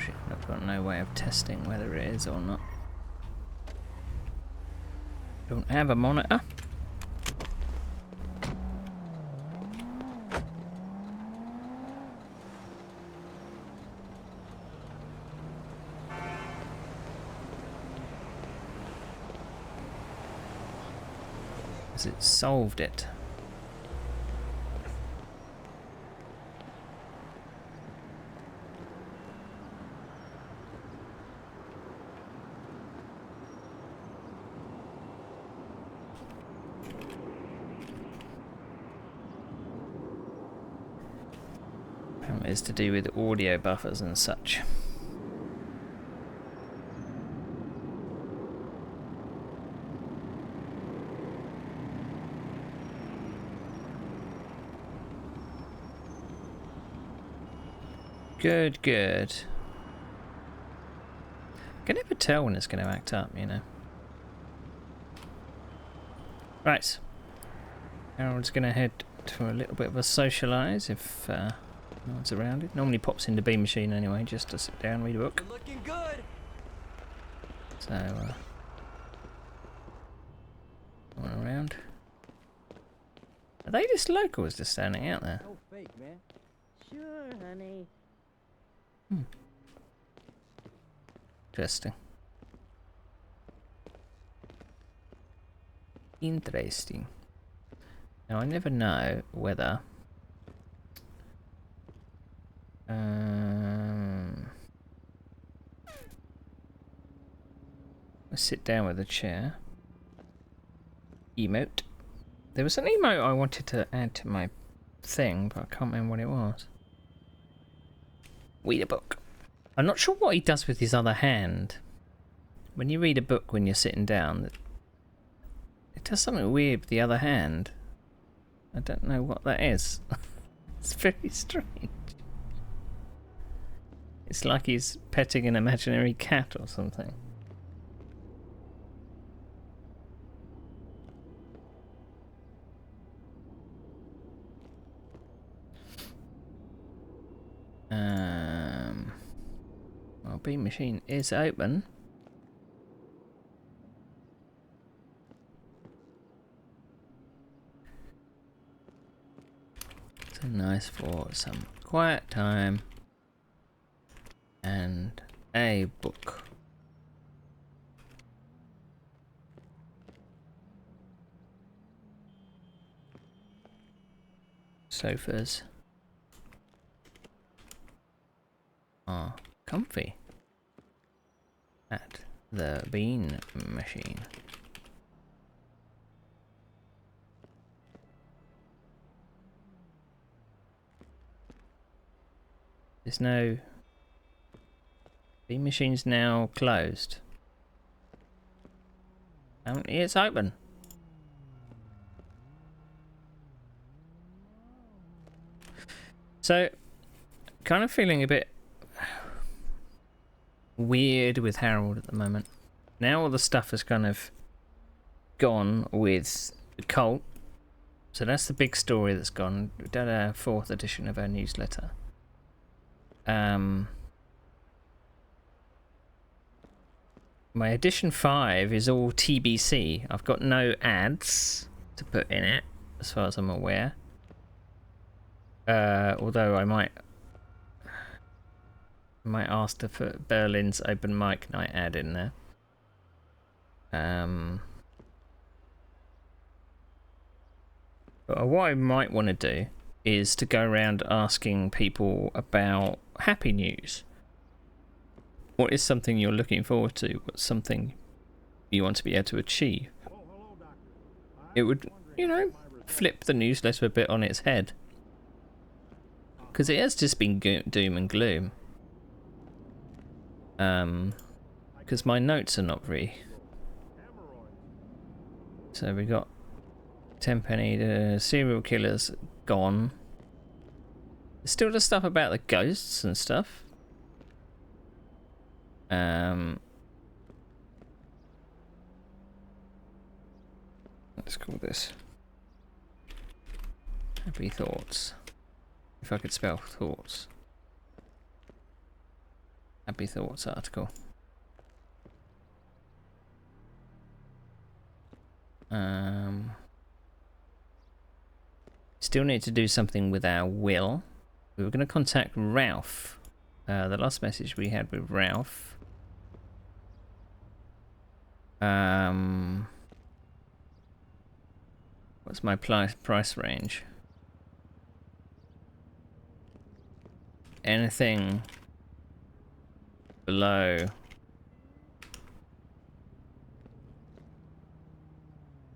bullshit. I've got no way of testing whether it is or not. Don't have a monitor. Has it solved it? Is to do with audio buffers and such. Good, good. I can never tell when it's going to act up, you know. Right. Harold's going to head to a little bit of a socialise if no one's around it. Normally pops into B machine anyway, just to sit down and read a book. You're looking good. So, going around. Are they just locals just standing out there? No fake, man. Sure, honey. Interesting. Interesting. Now, I never know whether let's sit down with a chair. Emote. There was an emote I wanted to add to my thing, but I can't remember what it was. Read a book. I'm not sure what he does with his other hand. When you read a book when you're sitting down, it does something weird with the other hand. I don't know what that is. It's very strange. It's like he's petting an imaginary cat or something. Well, B machine is open. So nice for some quiet time and a book. Sofas are comfy at the bean machine. There's no... bean machine's now closed. Apparently it's open. So, kind of feeling a bit weird with Harold at the moment. Now all the stuff has kind of gone with the cult. So that's the big story that's gone. We've done a 4th edition of our newsletter. My edition 5 is all TBC. I've got no ads to put in it, as far as I'm aware. Although I might ask to put Berlin's open mic night ad in there. But what I might want to do is to go around asking people about happy news. What is something you're looking forward to? What's something you want to be able to achieve? It would, you know, flip the newsletter a bit on its head. Because it has just been doom and gloom. Because my notes are not very... So we got Tenpenny, the serial killers gone. There's still the stuff about the ghosts and stuff. Let's call this Happy Thoughts. If I could spell thoughts. Happy Thoughts article. Still need to do something with our will. We were going to contact Ralph. The last message we had with Ralph. What's my price range? Anything below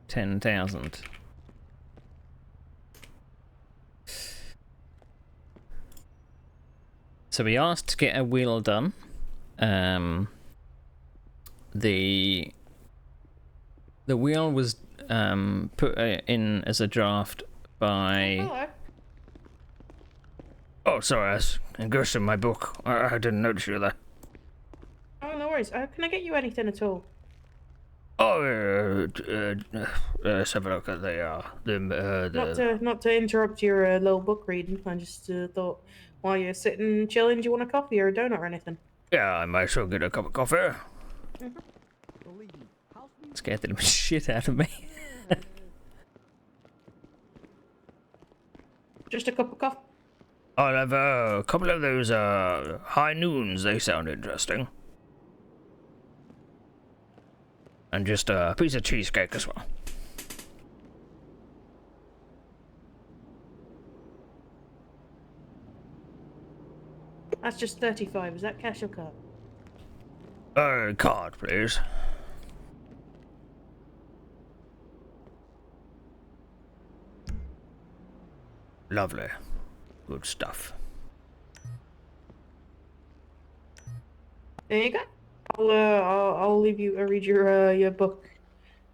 10,000. So we asked to get a will done. The will was put in as a draft by. Hello. Oh, sorry, I was engrossed in my book. I didn't notice you there. Oh, no worries. Can I get you anything at all? Oh, let's have a look at Not to interrupt your little book reading. I just thought while you're sitting chilling, do you want a coffee or a donut or anything? Yeah, I might as well get a cup of coffee. Scared the shit out of me. Just a cup of coffee. I'll have a couple of those high noons. They sound interesting. And just a piece of cheesecake as well. That's just 35. Is that cash or card? Card, please. Lovely. Good stuff. There you go. I'll leave you to read your book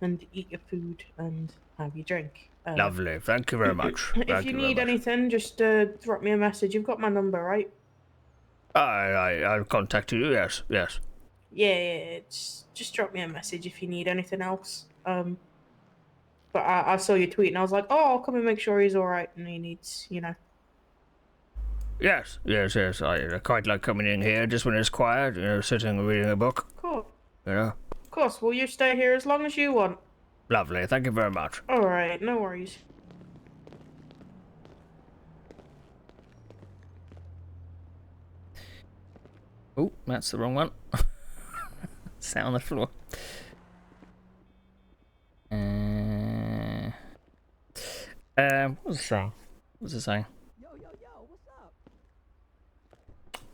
and eat your food and have your drink. Lovely. Thank you very much. If you need anything, just drop me a message. You've got my number, right? I'll contact you. Yes, yes. Yeah. Just drop me a message if you need anything else. But I saw your tweet and I was like, oh, I'll come and make sure he's all right and he needs, Yes. I quite like coming in here just when it's quiet, sitting and reading a book. Cool. Of course. Will you stay here as long as you want? Lovely. Thank you very much. All right. No worries. Oh, that's the wrong one. Sat on the floor. What's it saying? What's it saying? Yo, what's up?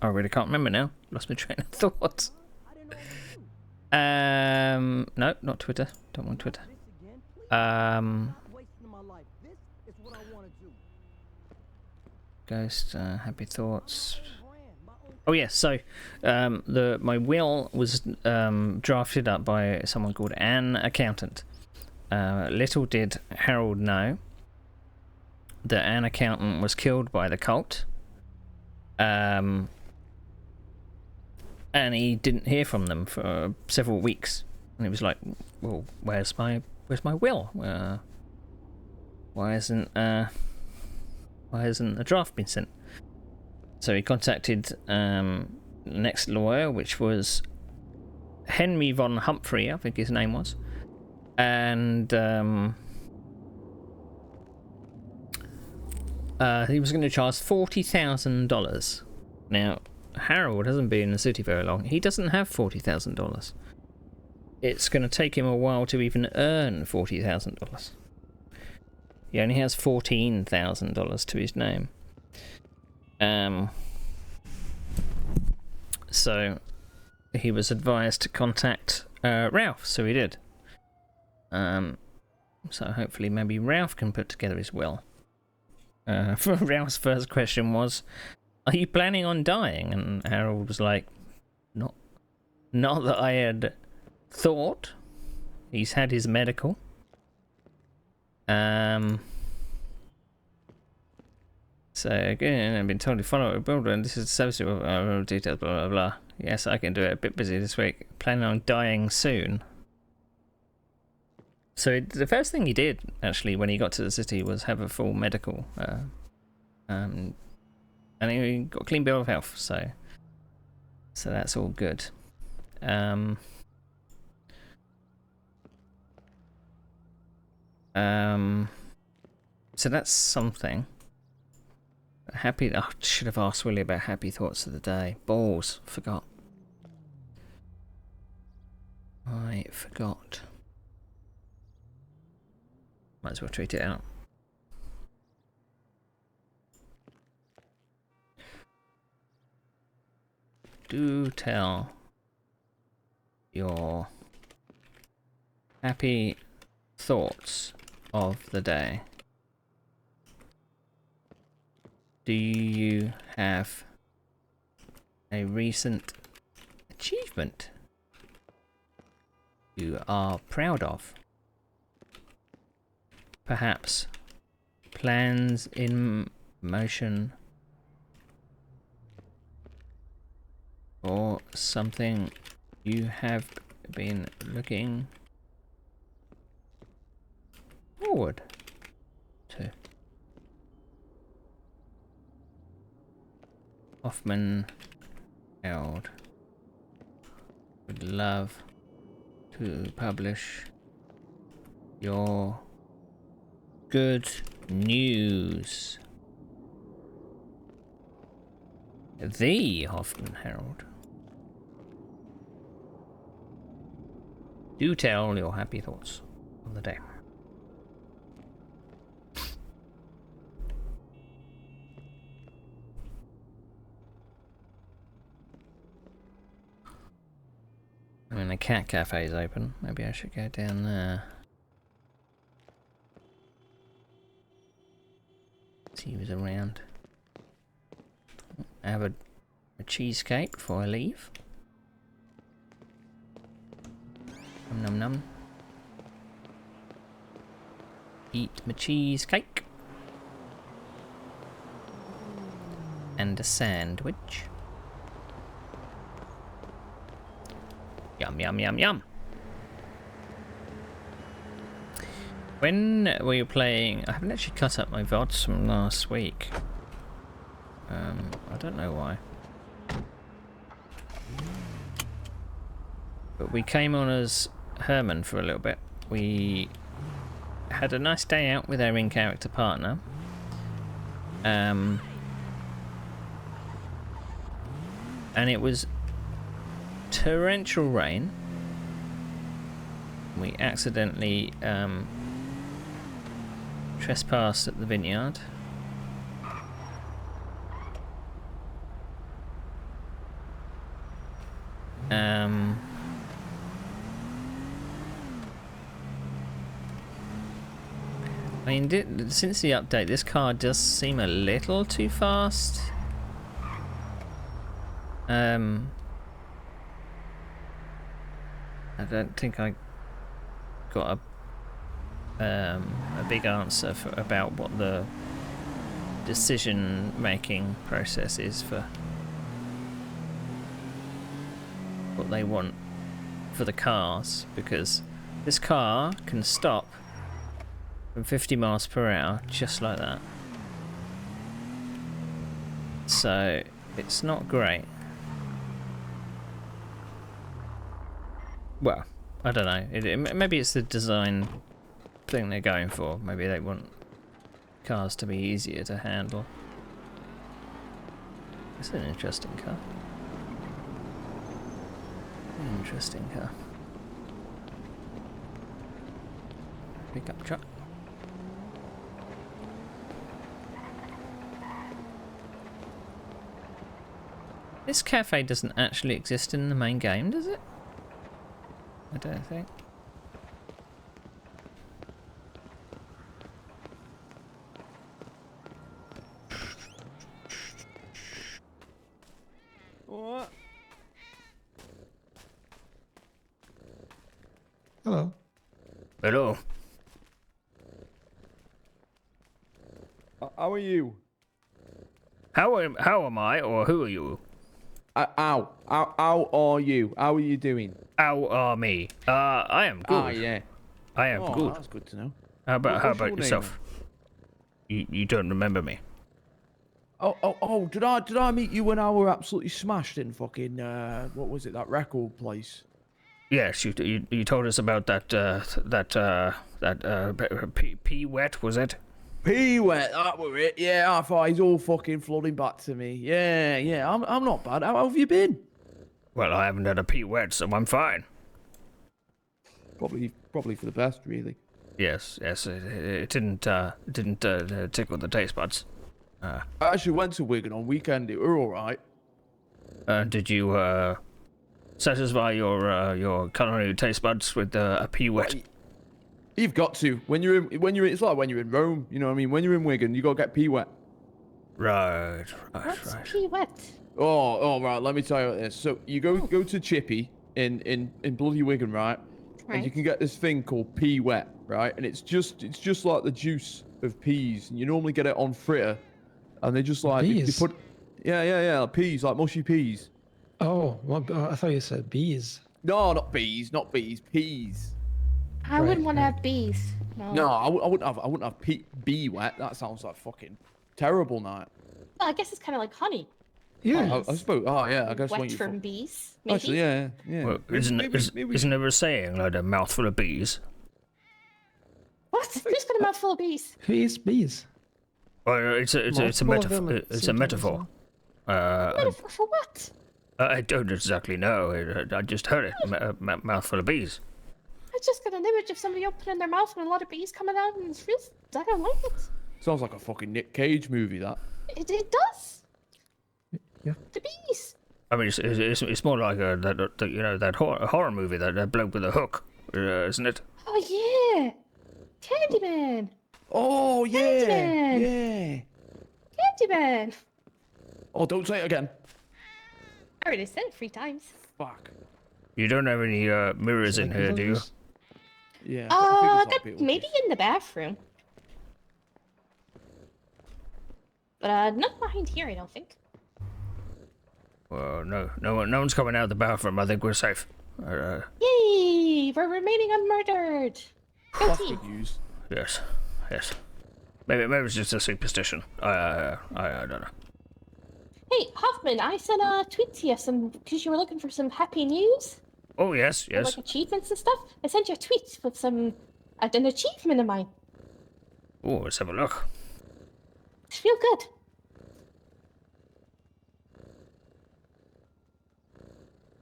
I really can't remember now. Lost my train of thought. I didn't know it was you. No, not Twitter. Don't want Twitter. This again, please. Um, Not wasting my life. This is what I want to do. Ghost, happy thoughts. My own brand, my own. Oh yes, so my will was drafted up by someone called an accountant. Little did Harold know that an accountant was killed by the cult. And he didn't hear from them for several weeks. And he was like, "Well, where's my will? Why hasn't a draft been sent?" So he contacted the next lawyer, which was Henry von Humphrey, I think his name was, and he was going to charge $40,000. Now, Harold hasn't been in the city very long. He doesn't have $40,000. It's going to take him a while to even earn $40,000. He only has $14,000 to his name. So he was advised to contact Ralph, so he did. So hopefully maybe Ralph can put together his will. Ralph's first question was, "Are you planning on dying?" And Harold was like, Not that I had thought. He's had his medical. So again, I've been told to follow up a builder, and this is associated with details, blah blah blah. Yes, I can do it. A bit busy this week. Planning on dying soon. So the first thing he did, actually, when he got to the city, was have a full medical, and he got a clean bill of health. So So that's all good. So that's something. Happy. Oh, should have asked Willie about happy thoughts of the day. Balls. Forgot. I forgot. Might as well tweet it out. Do tell your happy thoughts of the day. Do you have a recent achievement you are proud of? Perhaps plans in motion or something you have been looking forward to. Hoffman Held would love to publish your good news. The Hoffman Herald. Do tell your happy thoughts of the day. I mean, the cat cafe is open. Maybe I should go down there. See who's around. Have a cheesecake before I leave. Num num num. Eat my cheesecake. And a sandwich. Yum yum yum yum. When were you playing? I haven't actually cut up my VODs from last week. I don't know why. But we came on as Herman for a little bit. We had a nice day out with our in-character partner. And it was torrential rain. We accidentally trespassed at the vineyard. I mean, since the update, this car does seem a little too fast. I don't think I got a big answer about what the decision-making process is for what they want for the cars, because this car can stop from 50 miles per hour just like that. So it's not great. Well, I don't know. Maybe it's the design thing they're going for. Maybe they want cars to be easier to handle. It's an interesting car. Interesting car. Pickup truck. This cafe doesn't actually exist in the main game, does it? I don't think. What? Hello. Hello. How are you? How am I, or who are you? How are you? How are you doing? How are me? I am good. Ah, yeah. I am good. That's good to know. How What's about your name, yourself? You don't remember me? Oh! Did I meet you when I were absolutely smashed in fucking what was it, that record place? Yes, you told us about that pee wet, was it? P wet, that were it. Yeah, I thought he's all fucking flooding back to me. Yeah. I'm not bad. How have you been? Well, I haven't had a pee wet, so I'm fine. Probably for the best, really. Yes, it didn't tickle the taste buds. I actually went to Wigan on weekend. It were all right. Did you satisfy your culinary taste buds with a pea wet? You've got to when you're in. It's like when you're in Rome. You know what I mean? When you're in Wigan, you gotta get P wet. Right. What's pea wet? Oh, right. Let me tell you what this. So you go to Chippy in bloody Wigan, right? And you can get this thing called pea wet, right? And it's just like the juice of peas, and you normally get it on fritter, and they just like they Peas? put, yeah, peas, like mushy peas. Oh, well, I thought you said bees. No, not peas, peas. I wouldn't want to have bees. No, I wouldn't have bee wet. That sounds like fucking terrible, night. Well, I guess it's kind of like honey. Yeah. I suppose. Oh yeah, I guess when Wet you. from bees. Maybe. Actually, yeah. Well, isn't there a saying like a mouthful of bees? What? Who's got a mouthful of bees? Who eats bees? Well, it's a Multiple of them metaphor. at It's a some metaphor. Metaphor for what? I don't exactly know. I just heard it. Mouthful of bees. I just got an image of somebody opening their mouth and a lot of bees coming out, and it's real. I don't like it. Sounds like a fucking Nick Cage movie. That. It does. Yeah. The bees. I mean, it's more like that horror movie, that bloke with a hook, isn't it? Oh yeah, Candyman. Oh yeah, Candyman. yeah. Candyman. Oh, don't say it again. I already said it 3 times. Fuck. You don't have any mirrors in here, do you? Yeah. I think it's like people Maybe in the bathroom. But not behind here, I don't think. Well, no one's coming out of the bathroom. I think we're safe. Yay! We're remaining unmurdered. Go That's team. good news. Yes. Maybe it's just a superstition. I don't know. Hey, Hoffman, I sent a tweet to you because you were looking for some happy news, Oh yes. like achievements and stuff. I sent you a tweet with an achievement of mine. Oh, let's have a look. It's real good.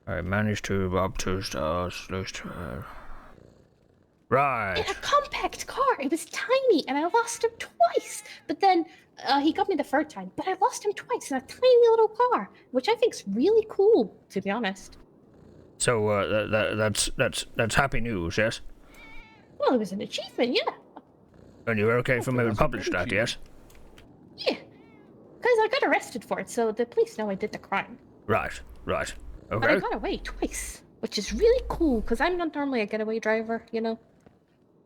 I managed to rob 2 stars. Right. In a compact car. It was tiny, and I lost him twice. But then he got me the 3rd time, but I lost him twice in a tiny little car, which I think's really cool, to be honest. So that's happy news, yes? Well, it was an achievement, yeah. And you're okay for me to publish that, yes? Yeah. Because I got arrested for it, so the police know I did the crime. Right. But I Okay. got away twice, which is really cool, because I'm not normally a getaway driver, you know?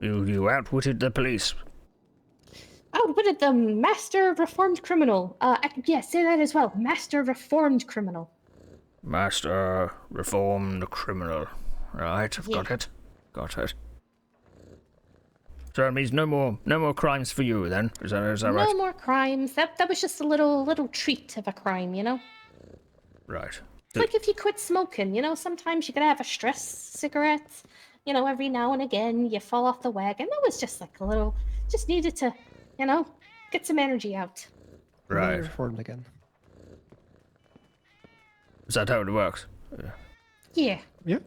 You outwitted the police. Outwitted the master reformed criminal. Yeah, say that as well. Master reformed criminal. Master reformed criminal. Right, I've got Yeah. it. So that means no more crimes for you then. Is that No right? more crimes. That was just a little treat of a crime, you know? Right. It's like if you quit smoking, you know, sometimes you gotta have a stress cigarette. You know, every now and again you fall off the wagon. That was just like a little, just needed to, you know, get some energy out. Right. Reformed again. Is that how it works? Yeah. Yeah.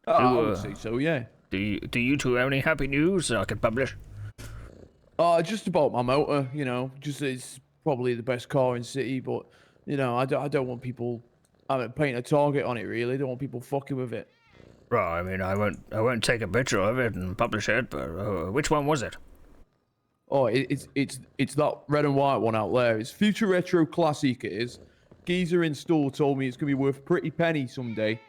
I would say so. Yeah. Do you two have any happy news that I can publish? Just about my motor. You know, just it's probably the best car in city, but you know, I don't want people. Painting a target on it. Really, don't want people fucking with it. Well, I mean, I won't take a picture of it and publish it, but which one was it? Oh, it's that red and white one out there. It's future retro classic. It is. Geezer in store told me it's gonna be worth a pretty penny someday.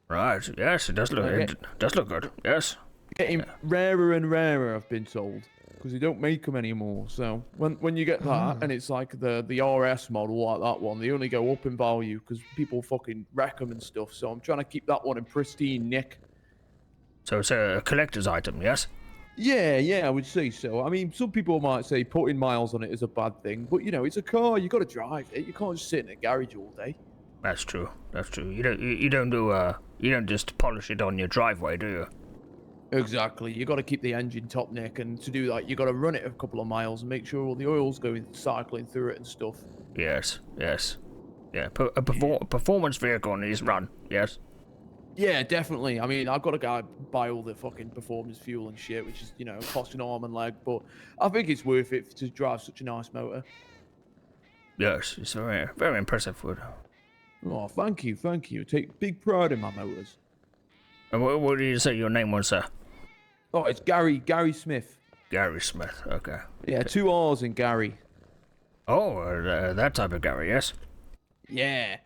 Right. Yes, it does look. Okay. It does look good. Yes. Getting rarer and rarer, I've been told, because they don't make them anymore. So when you get that, and it's like the RS model like that one, they only go up in value because people fucking wreck them and stuff. So I'm trying to keep that one in pristine nick. So it's a collector's item, yes? Yeah, I would say so. I mean, some people might say putting miles on it is a bad thing, but you know, it's a car. You got to drive it. You can't just sit in a garage all day. That's true. That's true. You don't do you don't just polish it on your driveway, do you? Exactly. You got to keep the engine top nick, and to do that, you got to run it a couple of miles and make sure all the oil's going cycling through it and stuff. Yes. Yeah. A performance vehicle needs run. Yes. Yeah, definitely. I mean, I've got a guy buy all the fucking performance fuel and shit, which is, you know, costing arm and leg, but I think it's worth it to drive such a nice motor. Yes. It's very impressive wood. Oh, thank you. I take big pride in my motors. And what did you say your name was, sir? Oh, it's Gary Smith. Gary Smith. Okay. Yeah, 2 R's in Gary. Oh, that type of Gary. Yes. Yeah.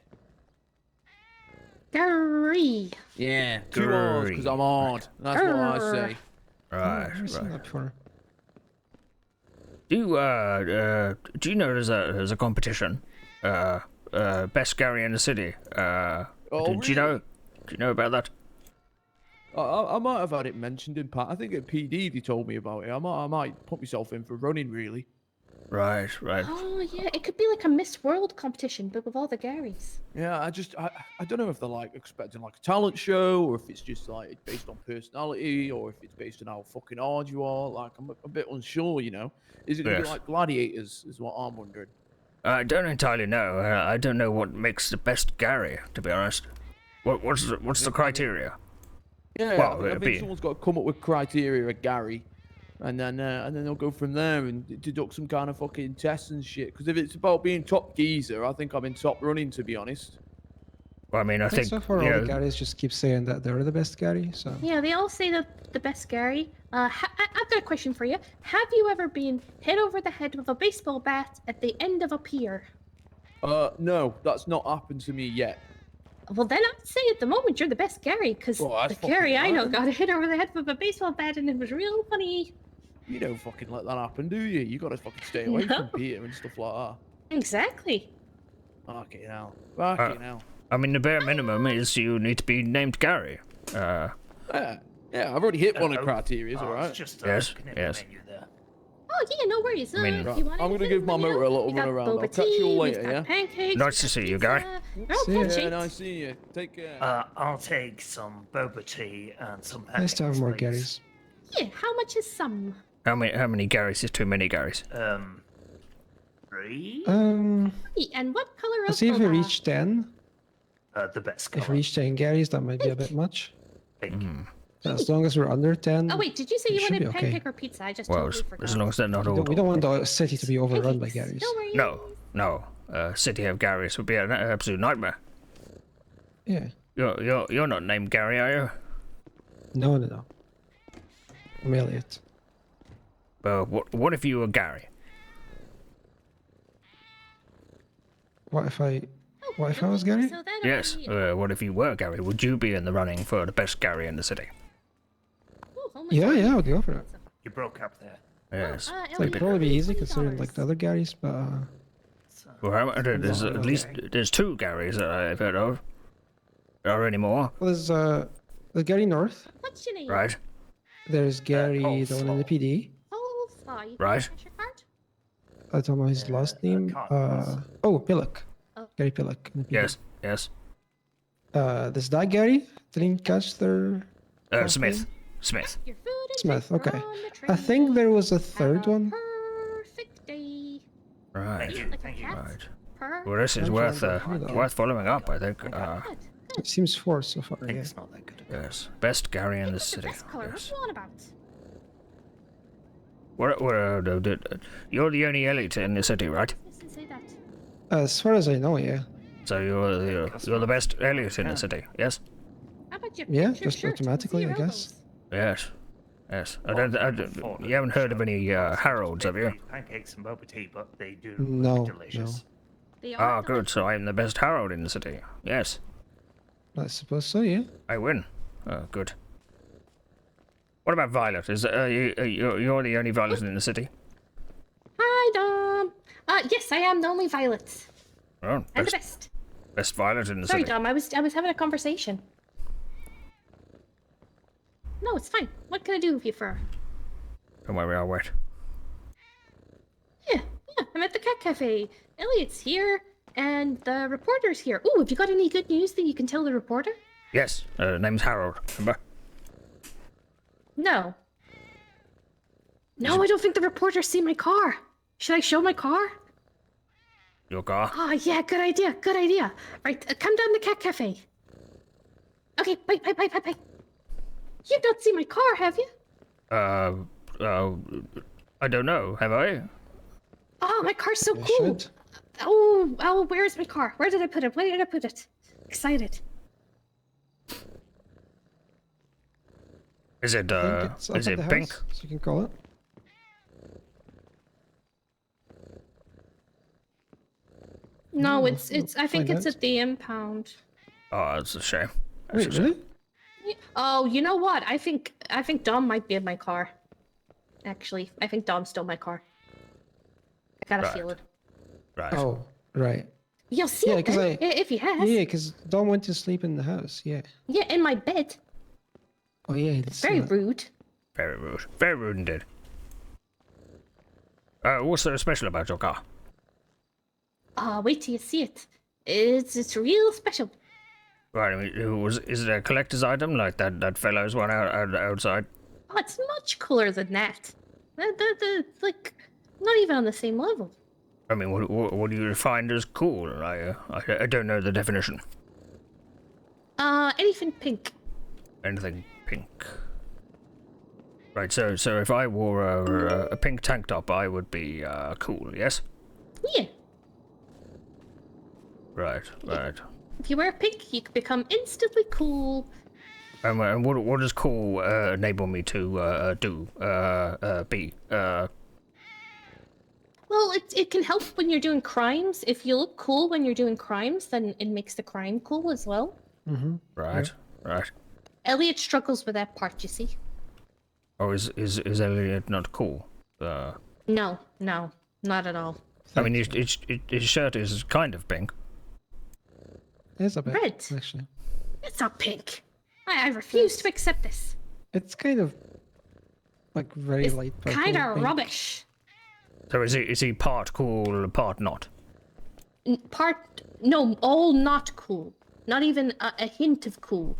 Gary. Yeah, 2 R's because I'm hard. That's what I say. Right. I've never seen that before. Do you know there's a competition? Best Gary in the city. Oh, Do you know about that? I might have had it mentioned in part. I think at PD they told me about it. I might put myself in for running, really. Right. Oh yeah, it could be like a Miss World competition, but with all the Garys. Yeah, I don't know if they're like expecting like a talent show, or if it's just like based on personality, or if it's based on how fucking hard you are. Like I'm a bit unsure, you know. Is it gonna be Yes. like gladiators? Is what I'm wondering. I don't entirely know. I don't know what makes the best Gary, to be honest. What's the criteria? Yeah, Well, I it'd think be- someone's got to come up with criteria of Gary, and then they'll go from there and deduct some kind of fucking tests and shit. Because if it's about being top geezer, I think I'm in top running, to be honest. Well, I mean, I I think think so far you all know, the Garys just keep saying that they're the best Gary, so... Yeah, they all say that the best Gary. I've got a question for you. Have you ever been hit over the head with a baseball bat at the end of a pier? No, that's not happened to me yet. Well, then I'd say at the moment you're the best Gary, because Well, that's the Gary fucking I know right. got hit over the head with a baseball bat and it was real funny. You don't fucking let that happen, do you? You gotta fucking stay away No. from Peter and stuff like that. Exactly. Fucking hell. Fucking hell. I mean, the bare minimum is you need to be named Gary. Yeah, I've already hit one of the criteria, Oh, alright? it's just Yes, looking at yes. the menu there. Oh yeah, no worries. mean- If Right, you want I'm gonna anything, give my let me motor know. a little We got run around. I'll boba catch you all tea, later, we've got yeah? Pancakes. Nice we've to got see you, pizza. Gary. Oh, See ya. punch Yeah, it. nice seeing you. Take care. I'll take some boba tea and some Nice to have pancakes, more please. Garys. Yeah, how much is some? How many Garys is too many Garys? 3? And what color of Let's see if we boba? reach 10. The best If we color. reach 10 Garys, that might be a bit much. Pink. As long as we're under 10, Oh wait, did you say It you should wanted be okay. pancake or pizza? I just Well, totally forgot. as long as they're not we all. don't want the city to be overrun by Pancakes. Garys. No worries. No. City of Garys would be an absolute nightmare. Yeah. You're not named Gary, are you? No. I'm Elliot. Well, what if you were Gary? What if I was Gary? So that'll Yes. be- What if you were Gary? Would you be in the running for the best Gary in the city? Ooh, almost Yeah, ready. I would go for it. You broke up there. Yes. It's like probably be easy considering like the other Garys, but So, Well, there's Well, at least there's 2 Garys that I've heard of. Are there any more? well, there's Gary North. What's your name? Right. There's Gary, Paul the one in the Slow. PD. Oh, fly. Right. Cash your card? I don't know his last name. can't Pillock. Oh. Gary Pillock. in the PD. Yes. There's that Gary. Didn't catch their. last Smith. name? Smith. Your food and Smith, drink are okay. on the I think tray. there was a Have third a one. Perfect day. Right. Thank you. Like a Thank you. cat. Right. Purr. Well, this is I'm worth trying to find out. worth following up, I think. Good. Good. It seems 4 so far. I think Yeah. it's not that good. Yes. Best Gary in the What's the city. best color? What Yes. you on about? You're the only elite in the city, right? Listen, say that. As far as I know, yeah. So you're the best elite in the city. Yes. How about your Yeah, picture just shirt? automatically, See I your guess. Yes. You haven't heard of any Harolds, have you? Pancakes and boba tea, but they do No, look delicious. They are Ah, good. So I'm the best Harold in the city. Yes. I suppose so, yeah. I win. Oh, good. What about Violet? Is you're the only Violet in the city? Hi, Dom. Yes, I am the only Violet. Oh, And the best. best Violet in the Sorry, city. Dom. I was having a conversation. No, it's fine. What can I do for you for? Don't worry, I'll wait. Yeah, I'm at the cat cafe. Elliot's here, and the reporter's here. Ooh, have you got any good news that you can tell the reporter? Yes, name's Harold, remember? No. No, I don't think the reporter's seen my car. Should I show my car? Your car? Oh, yeah, good idea, good idea. Right, come down the cat cafe. Okay, bye. You've not seen my car, have you? I don't know, have I? Oh, my car's so You cool. should. Oh, where's my car? Where did I put it? Excited. Is it, I think it's up is at it the pink? house, so you can call it. No, No, it's I think find it's out. at the impound. Oh, that's a shame. That's Wait, a shame. really? Oh, you know what? I think Dom might be in my car. Actually, I think Dom stole my car. I got a Right. feeling. Right. Oh, right. You'll see Yeah, it 'cause then, if he has. Yeah, because Dom went to sleep in the house. Yeah. Yeah, in my bed. Oh yeah, he did say Very that. rude. Very rude. Very rude indeed. What's so special about your car? Wait till you see it. It's real special. Right, I mean, is it a collector's item like that fellow's one outside? Oh, it's much cooler than that. Like, not even on the same level. I mean, what do you find as cool? I don't know the definition. Anything pink. Anything pink. Right, so if I wore a pink tank top, I would be cool, yes? Yeah. Right. If you wear pink, you can become instantly cool. And what does cool enable me to be? Well, it can help when you're doing crimes. If you look cool when you're doing crimes, then it makes the crime cool as well. Mm-hmm. Right. Elliot struggles with that part, you see. Oh, is Elliot not cool? No, not at all. I mean, his shirt is kind of pink. It's a bit. Red. Actually, It's not pink. I refuse to accept this. it's kind of like very It's light purple. kind of pink. rubbish. So is he part cool, part not? No, all not cool. Not even a hint of cool.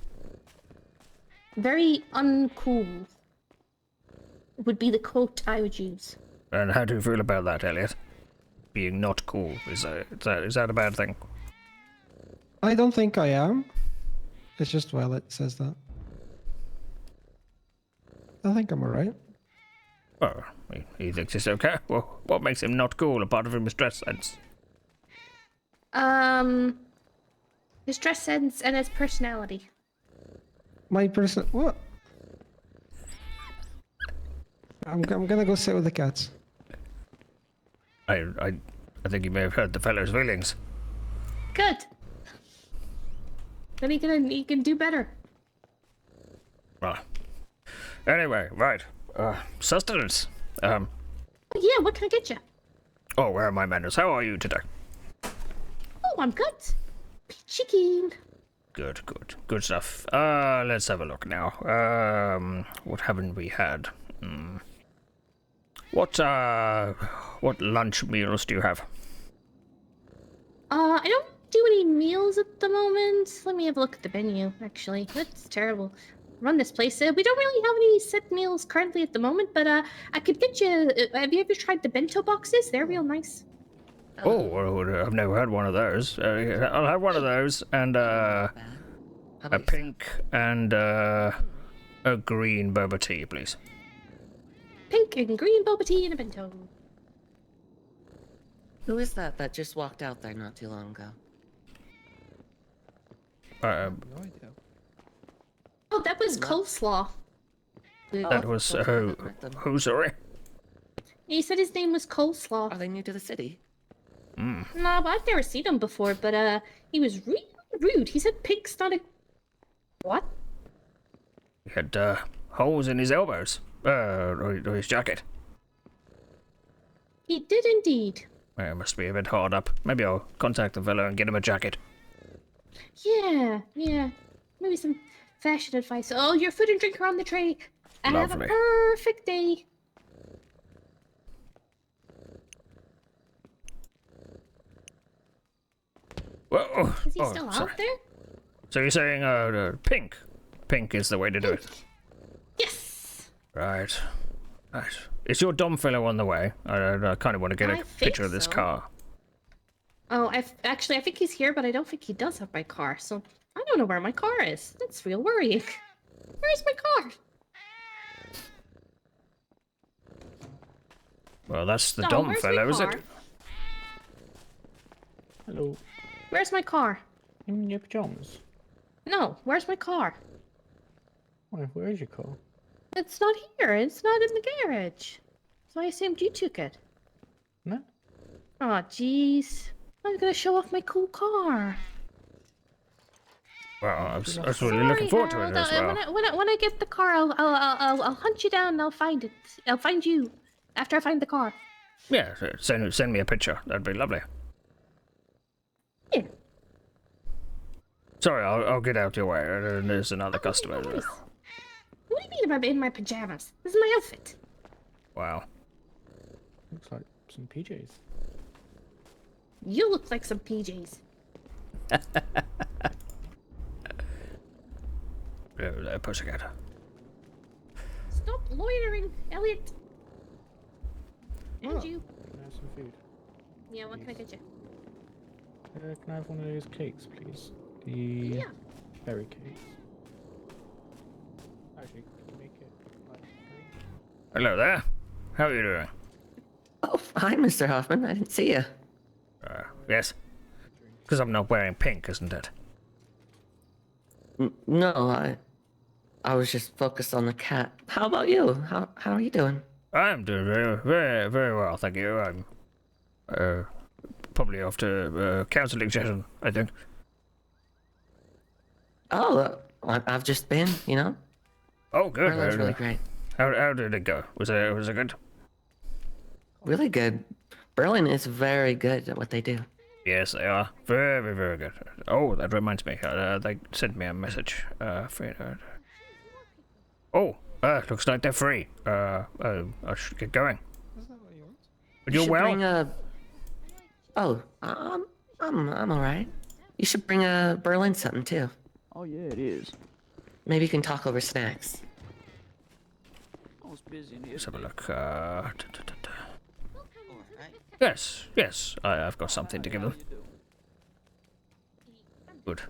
Very uncool would be the quote I would use. And how do you feel about that, Elliot? Being not cool, is that a bad thing? I don't think I am. It's just Violet says that. I think I'm alright. Oh, he thinks it's okay. Well, what makes him not cool apart from his dress sense? His dress sense and his personality. My person. What? I'm gonna go sit with the cats. I think you may have hurt the fellow's feelings. Good. Then he can do better. Well, anyway, right. Sustenance. Oh, yeah, what can I get you? Oh, where are my manners? How are you today? Oh, I'm good. Chicken. Good stuff. Let's have a look now. What haven't we had? What lunch meals do you have? I don't do any meals at the moment. Let me have a look at the menu, actually. That's terrible. Run this place. We don't really have any set meals currently at the moment, but I could get you... have you ever tried the bento boxes? They're real nice. Oh, well, I've never had one of those. I'll have one of those and a pink and a green boba tea, please. Pink and green boba tea and a bento. Who is that just walked out there not too long ago? No idea. Oh, that was coleslaw. That was who? Sorry. He said his name was Coleslaw. Are they new to the city? No, but I've never seen him before, but he was really rude. He said pink's not a... What? He had holes in his elbows. Or his jacket. He did indeed. It must be a bit hard up. Maybe I'll contact the fellow and get him a jacket. Yeah. Maybe some fashion advice. Oh, your food and drink are on the tray. Have a Lovely. perfect day. Well, Is he still sorry. out there? So you're saying pink? Pink is the way to do it. Yes. Right. Right. Is your Dom fellow on the way? I kind of want to get I a think picture of this so. car. Oh, I think he's here, but I don't think he does have my car. So I don't know where my car is. That's real worrying. Where's my car? Well, that's the Dom, Dom where's my fellow, is car? it? Hello. Where's my car? In your pajamas? No, where's my car? Where is your car? It's not here. It's not in the garage. So I assumed you took it. No. Oh, jeez. I was gonna show off my cool car. Well, I was really looking forward to it as well. When I get the car, I'll hunt you down and I'll find it. I'll find you after I find the car. Yeah, send me a picture. That'd be lovely. Yeah. Sorry, I'll get out your way. There's another customer. No worries. What do you mean I'm in my pajamas? This is my outfit. Wow. Looks like some PJs. You look like some PJs. There, pussycat. Stop loitering, Elliot. And Oh. you. Can I have some food? Yeah, what can I get you? Can I have one of those cakes, please? The Yeah. berry cakes. Actually, can you make it like berry? Hello there. How are you doing? Oh, hi, Mr. Hoffman. I didn't see you. Yes. Because I'm not wearing pink, isn't it? No, I was just focused on the cat. How about you? How are you doing? I'm doing very, very, very well, thank you. I'm probably off to counselling session, I think. Oh, I've just been, you know. Oh, good. Berlin's really great. How did it go? Was it good? Really good. Berlin is very good at what they do. Yes, they are. Very, very good. Oh, that reminds me. They sent me a message. Looks like they're free. I should get going. But you're should well? bring a... Oh, I'm all right. You should bring a Berlin something too. Oh yeah, it is. Maybe you can talk over snacks. I was busy in here. Let's have a look. Yes. I've got something to give them. Good.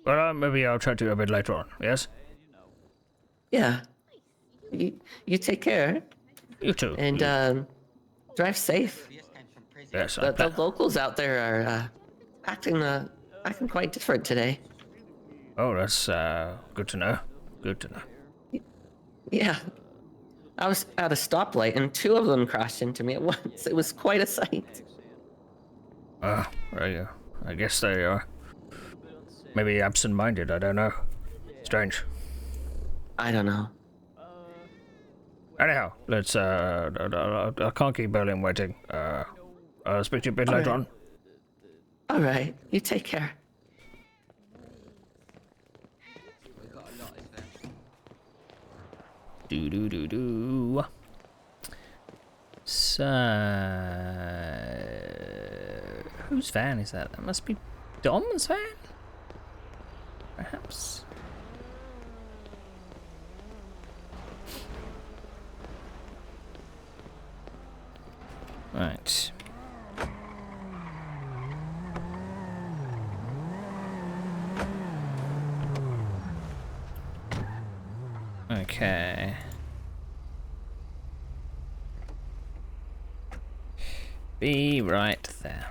Well, maybe I'll try to a bit later on. Yes. Yeah. You take care You too. and drive safe. Yes. The locals out there are acting quite different today. Oh, that's good to know. Good to know. Yeah. I was at a stoplight and two of them crashed into me at once. It was quite a sight. Well, yeah. I guess they are maybe absent-minded. I don't know. Strange. I don't know. Anyhow, let's. I can't keep Berlin waiting. I'll speak to you a bit later on. All right. You take care. Do. So, whose van is that? That must be Dom's van? Perhaps? Right. Okay. Be right there.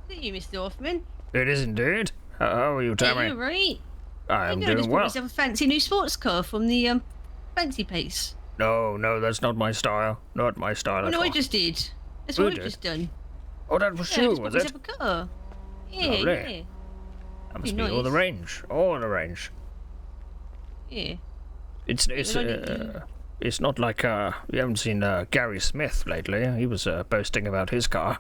Is it you, Mr. Hoffman? It is indeed. How are you, Yeah, Tammy? you're right. I am I doing just bought well. myself a fancy new sports car from the fancy place. No, that's not my style. Not my style Oh, at no, all. I just did. That's You what I've did? just done. Oh, that was Yeah, I you, just bought was it? myself a car. Yeah, Lovely. yeah, That must Be be all the nice. range. All the range. yeah. It's only- it's not like you haven't seen Gary Smith lately. He was boasting about his car.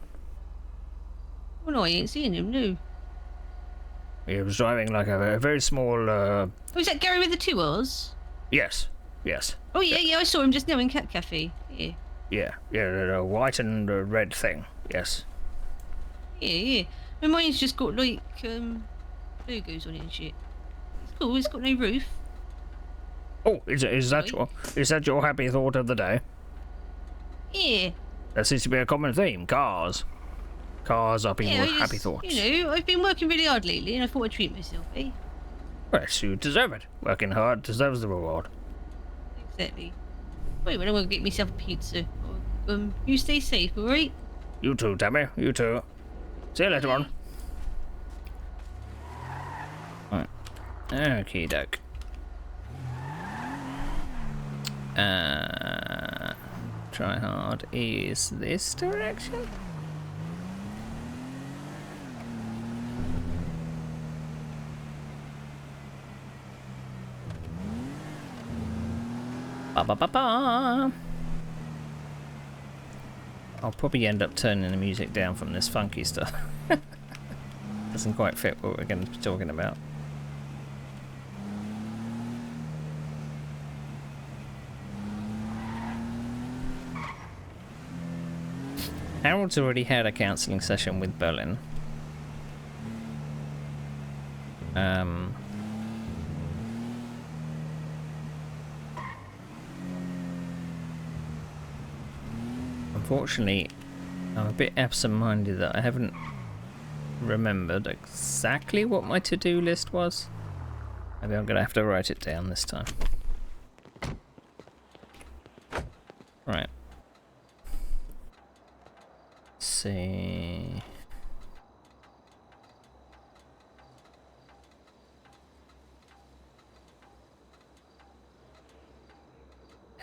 Well, no, I ain't seen him, no. He was driving like a very small. Oh, is that Gary with the two R's? Yes. Oh, yeah, I saw him just now in Cat Cafe. Yeah. Yeah, the white and the red thing. Yes. Yeah. And mine's just got like logos on it and shit. It's cool. It's got no roof. Oh, is that your happy thought of the day? Yeah. That seems to be a common theme. Cars. Cars are people's happy thoughts. You know, I've been working really hard lately, and I thought I'd treat myself, eh? Yes, you deserve it. Working hard deserves the reward. Exactly. Wait, well, I'm gonna get myself a pizza. You stay safe, alright? You too, Tammy. You too. See you later on. Right. Okay, doke. Try hard is this direction? Ba ba ba ba. I'll probably end up turning the music down from this funky stuff. Doesn't quite fit what we're going to be talking about. Harold's already had a counselling session with Berlin. Unfortunately, I'm a bit absent-minded that I haven't remembered exactly what my to-do list was. Maybe I'm going to have to write it down this time. Right. Let's see.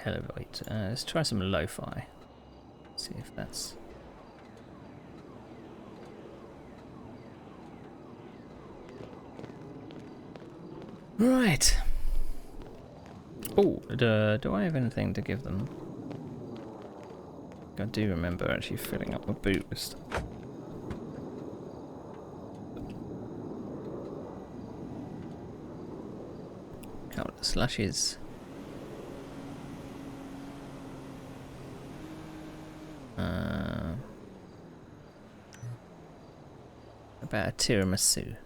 Elevate. Let's try some lo-fi. See if that's... Right. Oh, do I have anything to give them? I do remember actually filling up my boot with stuff. Couple of slushes. About a tiramisu.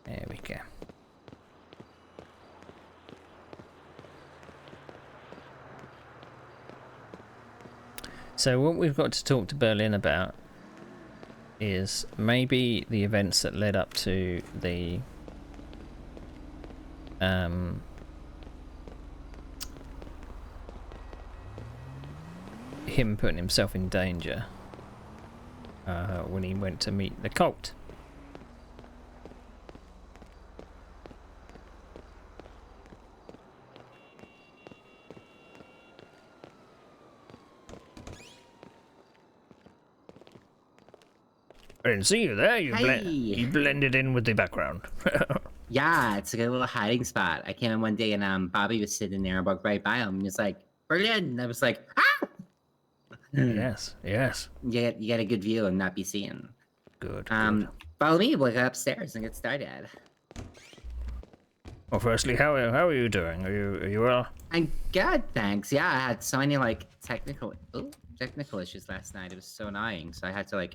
There we go. So what we've got to talk to Berlin about is maybe the events that led up to the him putting himself in danger when he went to meet the cult. I didn't see you there. You blended in with the background. Yeah, it's a good little hiding spot. I came in one day and Bobby was sitting there. I walked right by him. And he was like, "Berlin." And I was like, "Ah!" Yes. You get a good view and not be seen. Good. Follow me. We'll go upstairs and get started. Well, firstly, how are you doing? Are you well? I'm good, thanks. Yeah, I had so many technical issues last night. It was so annoying. So I had to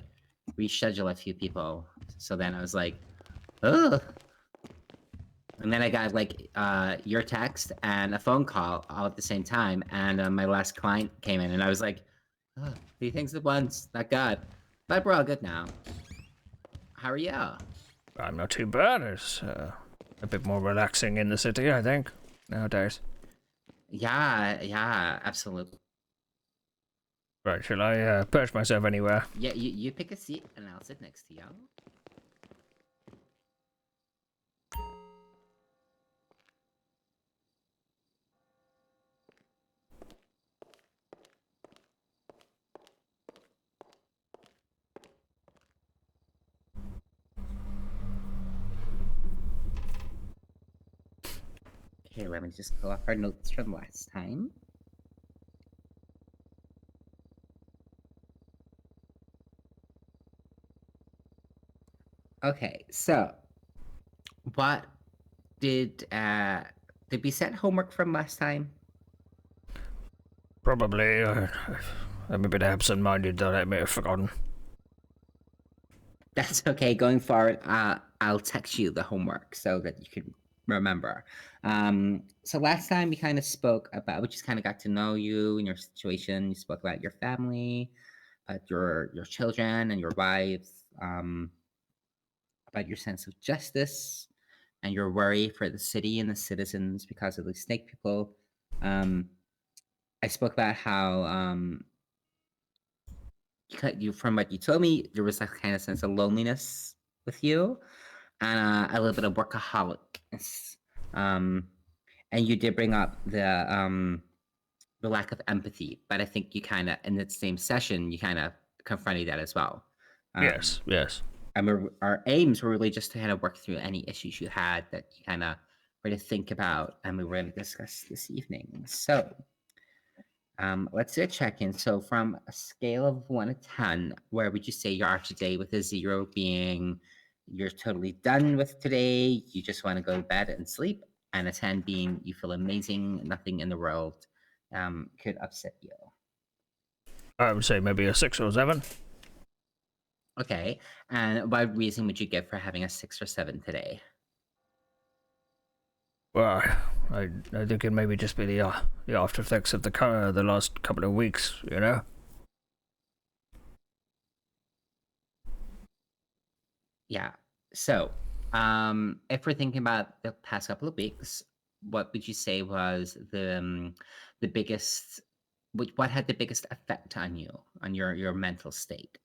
reschedule a few people. So then I was like, ugh. And then I got your text and a phone call all at the same time, and my last client came in, and I was like, oh, 3 things at once. Thank God. But we're all good now. How are you? I'm not too bad. It's a bit more relaxing in the city, I think, nowadays. Yeah, absolutely. Right, shall I perch myself anywhere? Yeah, you pick a seat, and I'll sit next to you. Okay, let me just pull up our notes from last time. Okay, so what did Did we set homework from last time? Probably. I'm a bit absent-minded that I may have forgotten. That's okay. Going forward, I'll text you the homework so that you can remember. So last time we kind of spoke about, we just kind of got to know you and your situation. You spoke about your family, about your children and your wives, about your sense of justice and your worry for the city and the citizens because of the snake people. I spoke about how you from what you told me, there was a kind of sense of loneliness with you, and a little bit of workaholicness. And you did bring up the lack of empathy, but I think you kind of in the same session you kind of confronted that as well. Yes. And our aims were really just to kind of work through any issues you had that you kind of were to think about, and we were going to discuss this evening. So. Let's do a check-in. So from a scale of 1 to 10, where would you say you are today, with a 0 being you're totally done with today, you just want to go to bed and sleep, and a 10 being you feel amazing, nothing in the world could upset you? I would say maybe a 6 or 7. Okay, and what reason would you give for having a 6 or 7 today? Well, I think it maybe just be the after effects of the last couple of weeks, you know? Yeah. So, if we're thinking about the past couple of weeks, what would you say was the biggest? What had the biggest effect on you, on your mental state?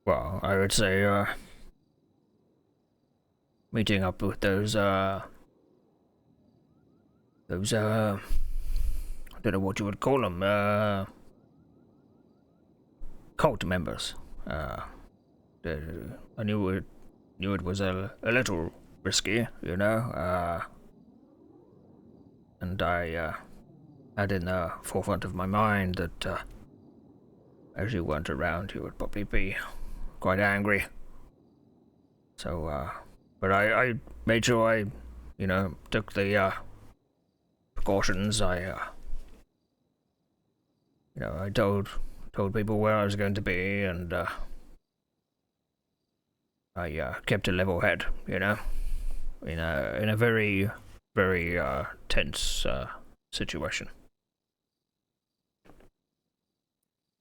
Well, I would say meeting up with those I don't know what you would call them, cult members. I knew it was a little risky, you know, and I had in the forefront of my mind that as you weren't around, you would probably be quite angry. So, but I made sure I, took the precautions. I told people where I was going to be, and I kept a level head, in a very, very tense situation.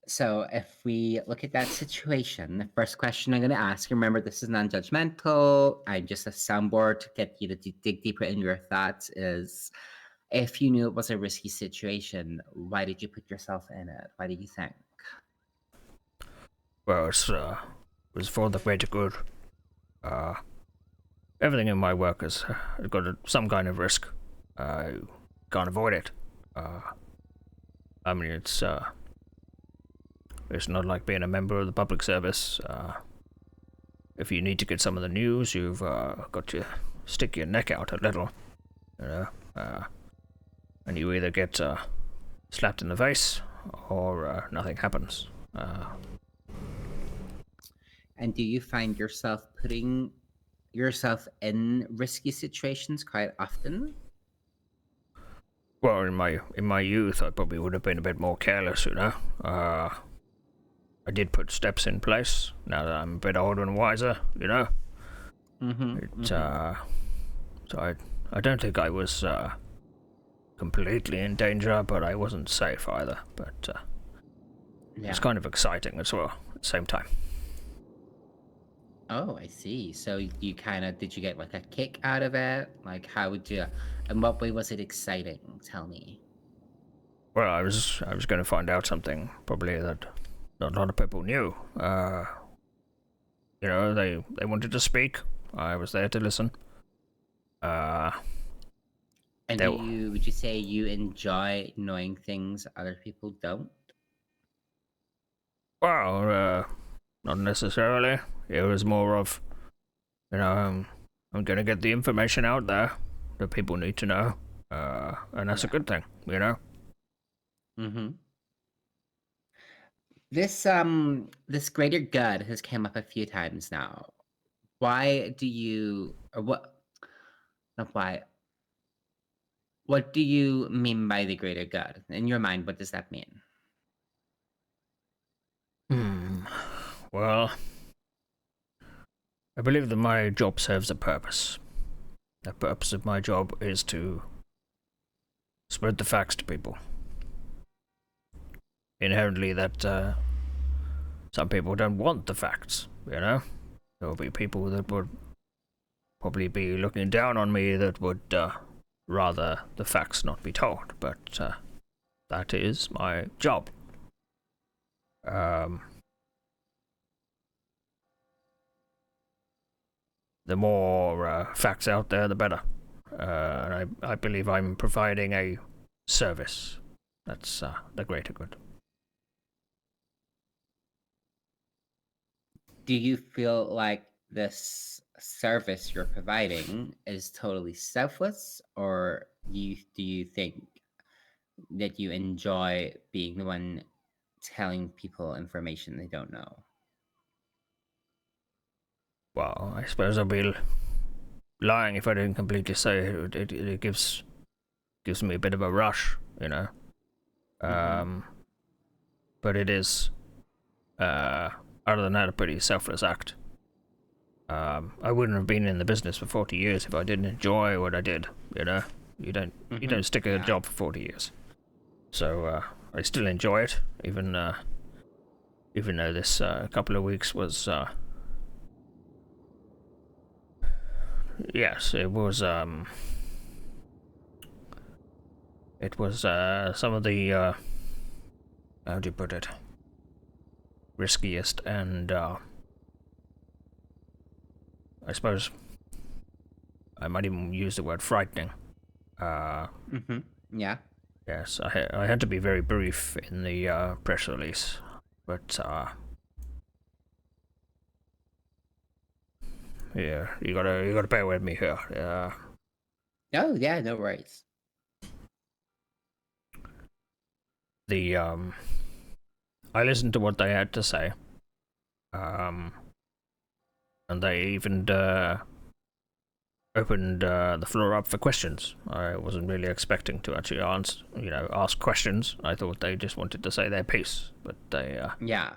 So, if we look at that situation, the first question I'm going to ask, remember, this is non-judgmental. I'm just a soundboard to get you to dig deeper into your thoughts. Is if you knew it was a risky situation, why did you put yourself in it? Why do you think? Well, it was for the greater good. Everything in my work has got some kind of risk. You can't avoid it. I mean, it's not like being a member of the public service. If you need to get some of the news, you've got to stick your neck out a little, and you either get slapped in the face or nothing happens. And do you find yourself putting yourself in risky situations quite often? Well, in my youth, I probably would have been a bit more careless, I did put steps in place. Now that I'm a bit older and wiser, So I don't think I was completely in danger, but I wasn't safe either. But it's kind of exciting as well at the same time. Oh, I see. So did you get like a kick out of it? Like, how would you, in what way was it exciting? Tell me. Well, I was going to find out something probably that not a lot of people knew. They wanted to speak. I was there to listen. And would you say you enjoy knowing things other people don't? Well, not necessarily. It was more of, I'm going to get the information out there that people need to know, and that's a good thing, Mm-hmm. This greater good has came up a few times now. Why do you, or what? Why? What do you mean by the greater good? In your mind, what does that mean? Well, I believe that my job serves a purpose. The purpose of my job is to spread the facts to people. Inherently, that some people don't want the facts, you know? There will be people that would probably be looking down on me that would rather the facts not be told, but that is my job. The more facts out there, the better. And I believe I'm providing a service. That's the greater good. Do you feel like this service you're providing is totally selfless, or do you think that you enjoy being the one telling people information they don't know? Well, I suppose I'd be lying if I didn't completely say it. It gives me a bit of a rush, you know. But it is, other than that, a pretty selfless act. I wouldn't have been in the business for 40 years if I didn't enjoy what I did, you know. You don't stick at a job for 40 years. So I still enjoy it, even though this couple of weeks was yes, it was some of the how do you put it, riskiest and I suppose I might even use the word frightening. Yeah. Yes, I had to be very brief in the press release, but yeah, you gotta bear with me here. Oh yeah, no worries. I listened to what they had to say, and they even opened the floor up for questions. I wasn't really expecting to actually ask questions. I thought they just wanted to say their piece, but they yeah.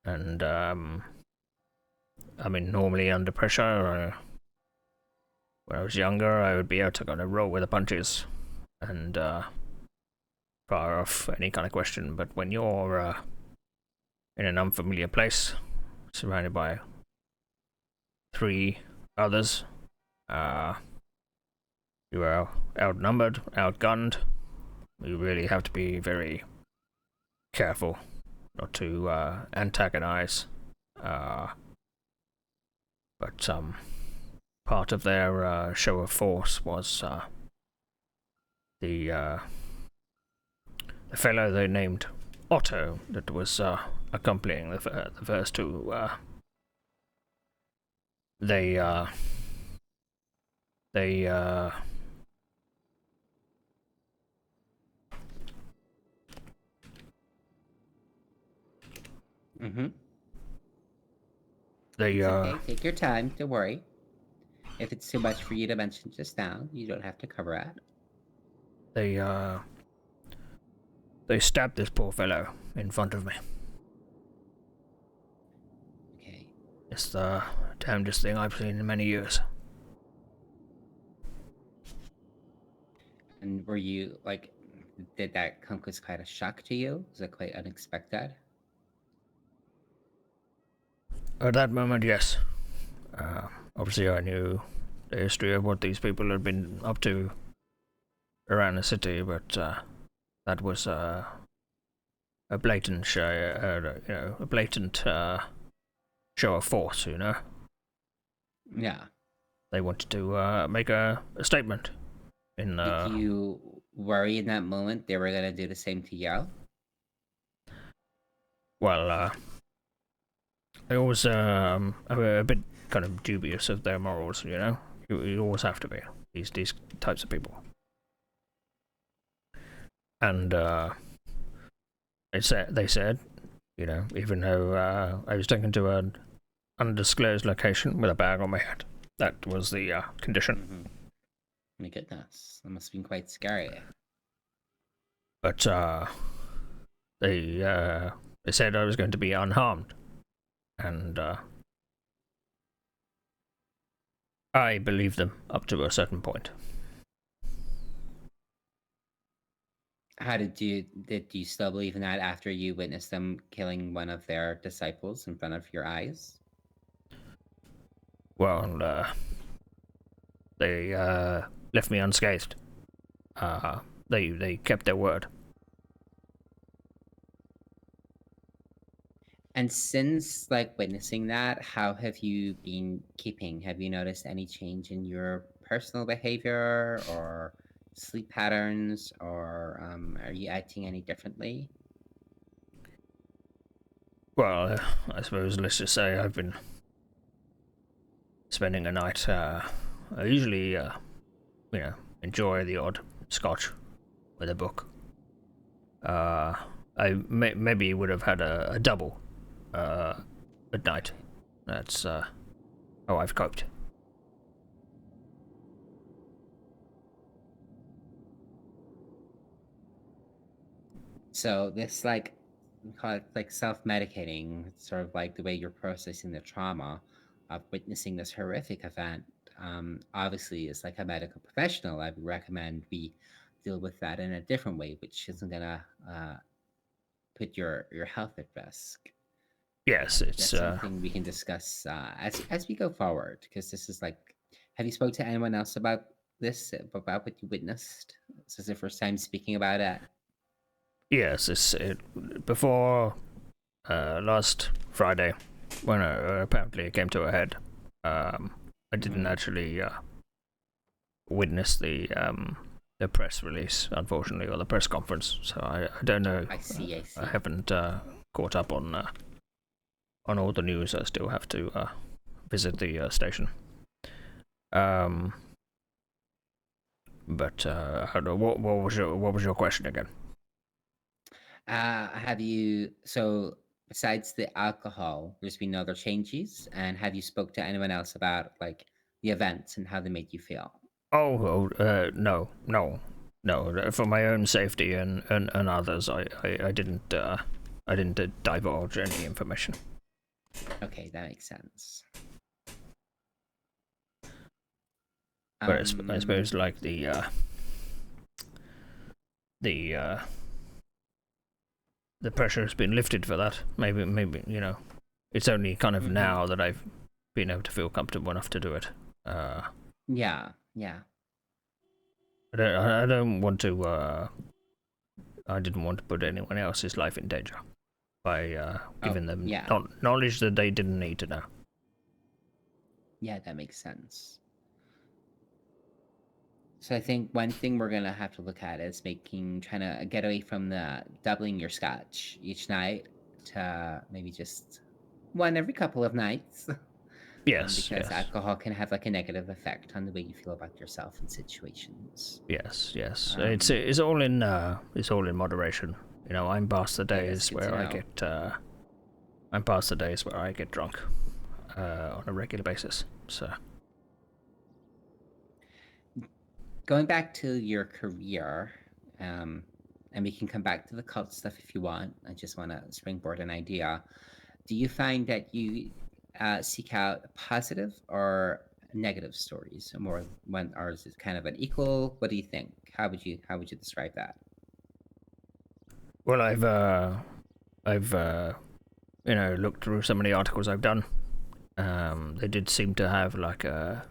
And I mean, normally under pressure, when I was younger, I would be able to kind of roll with the punches and fire off any kind of question. But when you're in an unfamiliar place, surrounded by 3 others, you are outnumbered, outgunned. You really have to be very careful not to antagonize. But part of their show of force was the fellow they named Otto that was accompanying the first 2. They It's okay, take your time, don't worry. If it's too much for you to mention just now, you don't have to cover it. They stabbed this poor fellow in front of me. Okay. It's the damnedest thing I've seen in many years. And were you, like, did that come as quite a shock to you? Was it quite unexpected? At that moment, yes. Obviously, I knew the history of what these people had been up to around the city, but that was a blatant show, a blatant show of force, you know. Yeah. They wanted to make a statement. Did you worry in that moment they were gonna do the same to you? Well, I always am a bit kind of dubious of their morals, you know. You always have to be these types of people. And they said, you know, even though I was taken to an undisclosed location with a bag on my head, That was the condition. Mm-hmm. My goodness, that must have been quite scary. But they said I was going to be unharmed, and I believed them up to a certain point. How did you still believe in that after you witnessed them killing one of their disciples in front of your eyes? Well, they left me unscathed. They kept their word. And since like witnessing that, how have you been keeping? Have you noticed any change in your personal behavior or sleep patterns, or are you acting any differently? Well, I suppose let's just say I've been spending a night. I usually, enjoy the odd scotch with a book. I maybe would have had a double at night. That's how I've coped. So this like we call it like self-medicating. It's sort of like the way you're processing the trauma of witnessing this horrific event. Obviously, as like a medical professional, I would recommend we deal with that in a different way, which isn't gonna put your health at risk. Yes, it's That's something we can discuss as we go forward. Because this is like, have you spoke to anyone else about this, about what you witnessed? This is the first time speaking about it. yes, before last Friday when apparently it came to a head. I didn't actually witness the press release, unfortunately, or the press conference. So I don't know. I see. I haven't caught up on all the news. I still have to visit the station. But what was your question again? Have you, so besides the alcohol, there's been other changes, and have you spoke to anyone else about like the events and how they made you feel? No. For my own safety and others, I didn't divulge any information. Okay, that makes sense. But I suppose like the pressure has been lifted for that. Maybe it's only kind of now that I've been able to feel comfortable enough to do it. Yeah. I don't want to. I didn't want to put anyone else's life in danger by giving them knowledge that they didn't need to know. Yeah, that makes sense. So I think one thing we're gonna have to look at is trying to get away from the doubling your scotch each night to maybe just one every couple of nights. Yes, because alcohol can have like a negative effect on the way you feel about yourself in situations. Yes. It's all in moderation. I'm past the days where I get drunk on a regular basis. So going back to your career, and we can come back to the cult stuff if you want. I just want to springboard an idea. Do you find that you seek out positive or negative stories more or is it kind of an equal? What do you think? How would you describe that? Well, I've looked through some of the articles I've done. They did seem to have like a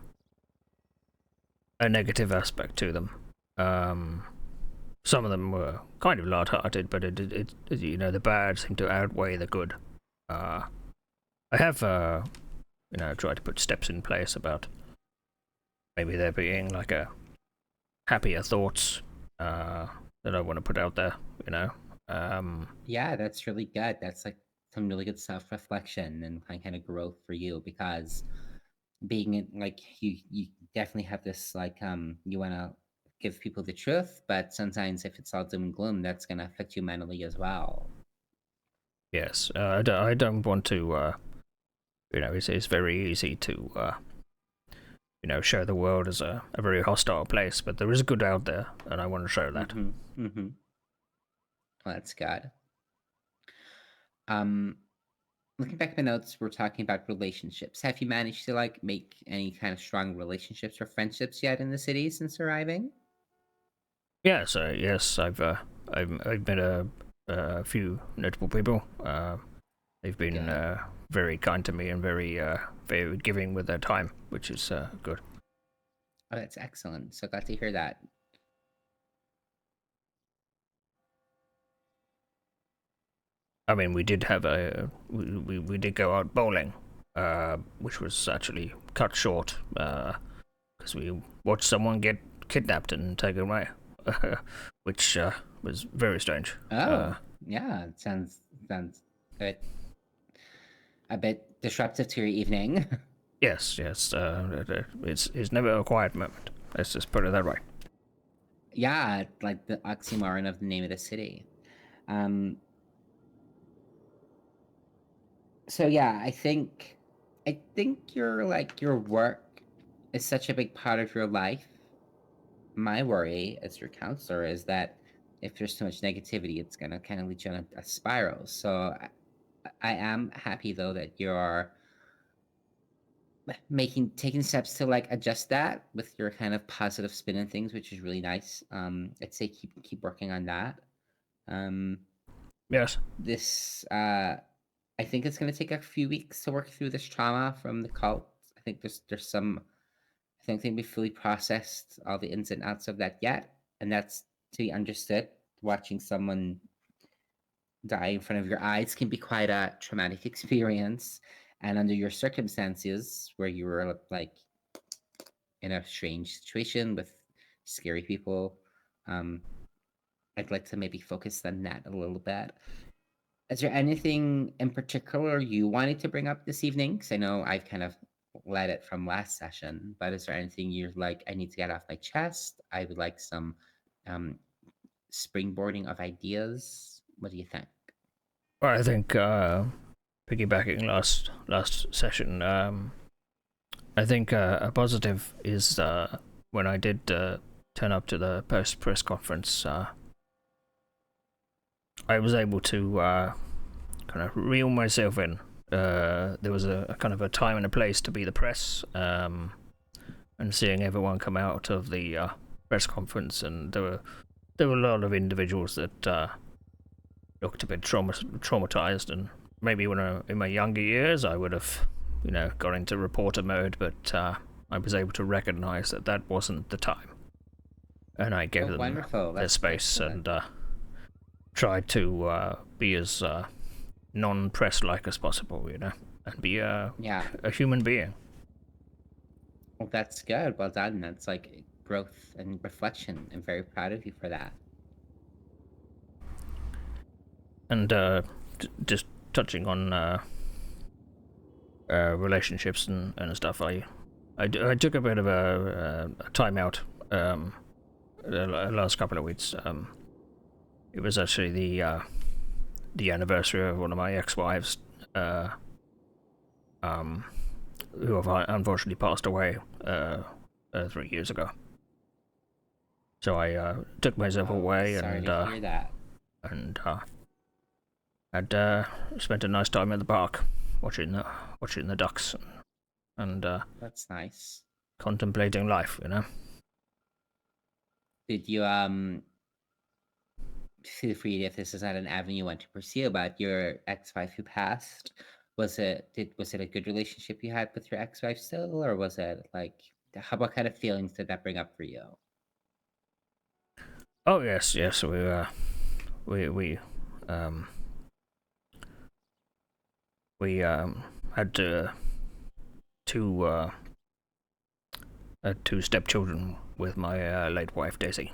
negative aspect to them. Some of them were kind of light-hearted, but it the bad seemed to outweigh the good. I have tried to put steps in place about maybe there being like a happier thoughts that I want to put out there. Yeah, that's really good. That's like some really good self-reflection and kind of growth for you, because being like you definitely have this like you want to give people the truth, but sometimes if it's all doom and gloom, that's going to affect you mentally as well. Yes, I don't want to. It's very easy to show the world as a very hostile place, but there is good out there, and I want to show that. Well, that's good. Um, looking back at my notes, we're talking about relationships. Have you managed to like make any kind of strong relationships or friendships yet in the city since arriving? Yes, I've met a few notable people. They've been very kind to me and very giving with their time, which is good. Oh, that's excellent. So glad to hear that. I mean, we did have we did go out bowling, which was actually cut short because we watched someone get kidnapped and taken away, which was very strange. Yeah, it sounds a bit disruptive to your evening. Yes, it's never a quiet moment. Let's just put it that way. Yeah, like the oxymoron of the name of the city. So yeah, I think your work is such a big part of your life. My worry as your counselor is that if there's too much negativity, it's gonna kind of lead you on a spiral. So I am happy though that you're taking steps to like adjust that with your kind of positive spin and things, which is really nice. I'd say keep working on that. Yes. This I think it's gonna take a few weeks to work through this trauma from the cult. I think there's some I don't think we fully processed all the ins and outs of that yet, and that's to be understood. Watching someone die in front of your eyes can be quite a traumatic experience, and under your circumstances, where you were like in a strange situation with scary people, I'd like to maybe focus on that a little bit. Is there anything in particular you wanted to bring up this evening? Because I know I've kind of led it from last session, but is there anything you're like, I need to get off my chest? I would like some springboarding of ideas. What do you think? Well, I think piggybacking last session, I think a positive is when I did turn up to the post press conference. I was able to kind of reel myself in. There was a kind of a time and a place to be the press, and seeing everyone come out of the press conference, and there were a lot of individuals that looked a bit traumatized, and maybe when in my younger years I would have, got into reporter mode, but I was able to recognize that wasn't the time, and I gave them their space and tried to be as non-press-like as possible, and be a human being. Well, that's good. Well done. That's like growth and reflection. I'm very proud of you for that. And just touching on relationships and stuff, I took a bit of a time out the last couple of weeks. It was actually the anniversary of one of my ex-wives, who have unfortunately passed away 3 years ago. So I took myself away sorry to hear that. and had spent a nice time at the park watching the ducks and that's nice. Contemplating life, Did you feel free if this is not an avenue you want to pursue, but your ex-wife who passed, was it a good relationship you had with your ex-wife still, or was it like what kind of feelings did that bring up for you? Oh yes, we had two stepchildren with my late wife Daisy.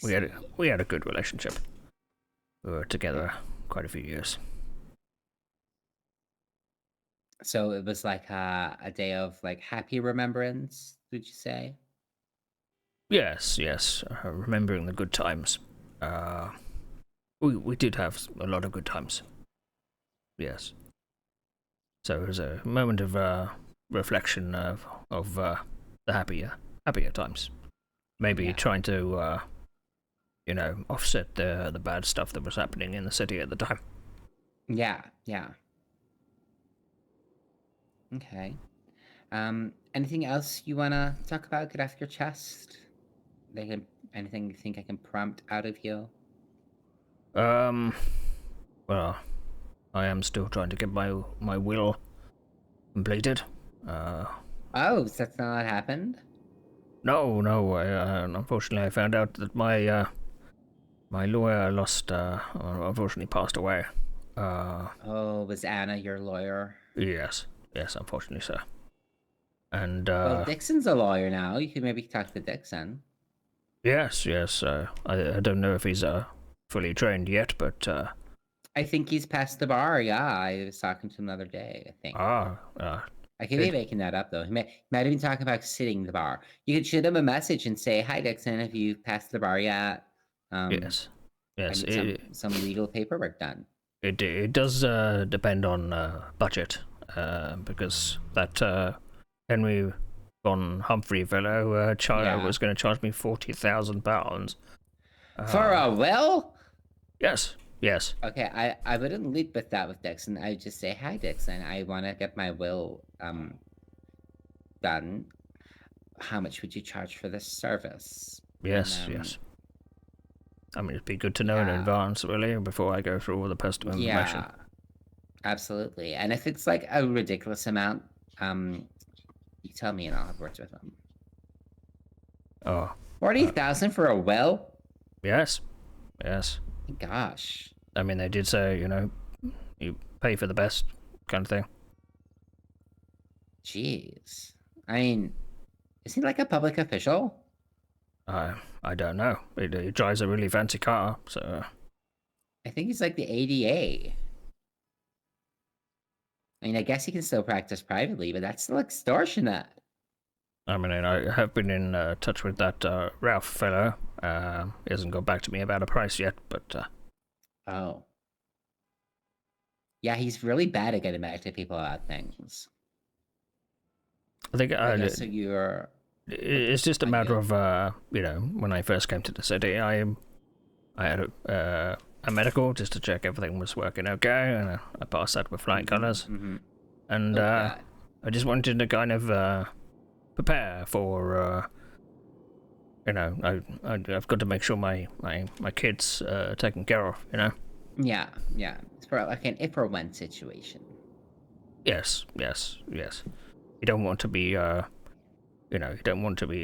We had a good relationship. We were together quite a few years. So it was like a day of like happy remembrance, would you say? Yes, remembering the good times. We did have a lot of good times. Yes. So it was a moment of reflection of of the happier times. Maybe Yeah. trying to, offset the bad stuff that was happening in the city at the time. Yeah, yeah. Okay. Anything else you wanna talk about? Get off your chest? Anything you think I can prompt out of you? Well, I am still trying to get my will completed. Oh, that's not what happened? No, unfortunately I found out that my lawyer unfortunately passed away. Oh, was Anna your lawyer? Yes, unfortunately so. And, Well, Dixon's a lawyer now. You could maybe talk to Dixon. yes, I don't know if he's, fully trained yet, but, I think he's past the bar, yeah. I was talking to him the other day, I think. I could be making that up, though. He might have been talking about sitting the bar. You could shoot him a message and say, "Hi, Dixon, have you passed the bar yet? yes, I need some legal paperwork done." it does, depend on, budget, because that, Henry von Humphrey fellow, was going to charge me £40,000. For a will? Yes. Okay, I wouldn't lead with that with Dixon. I would just say, "Hi, Dixon. I want to get my will done. How much would you charge for this service?" Yes. I mean, it'd be good to know in advance, really, before I go through all the personal information. Yeah, absolutely. And if it's like a ridiculous amount, you tell me and I'll have words with them. Oh. 40,000 for a well? Yes. Gosh. I mean, they did say, you pay for the best kind of thing. Jeez. I mean, is he like a public official? I don't know. He drives a really fancy car, so... I think he's like the ADA. I mean, I guess he can still practice privately, but that's still extortionate. I mean, I have been in touch with that Ralph fellow. He hasn't got back to me about a price yet, but... Oh. Yeah, he's really bad at getting back to people about things. I think So you're... It's just a matter of, when I first came to the city, I had a medical just to check everything was working okay, and I passed that with flying colors. And I just wanted to kind of prepare for, I've got to make sure my kids are taken care of, Yeah. It's for like an if or when situation. Yes. You don't want to be,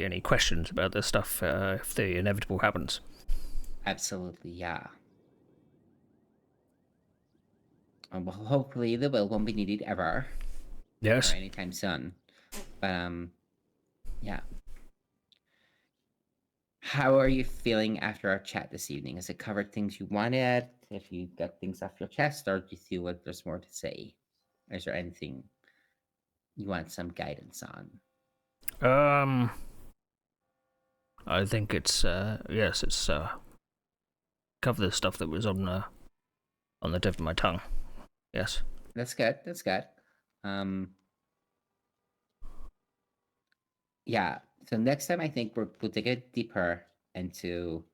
any questions about this stuff if the inevitable happens. Absolutely, yeah. Well, hopefully the will won't be needed ever. Yes. Or anytime soon. But, yeah. How are you feeling after our chat this evening? Has it covered things you wanted? If you got things off your chest, or do you feel like there's more to say? Is there anything you want some guidance on? I think it's it's cover the stuff that was on the tip of my tongue. Yes. That's good. Yeah. So next time I think we'll dig a deeper into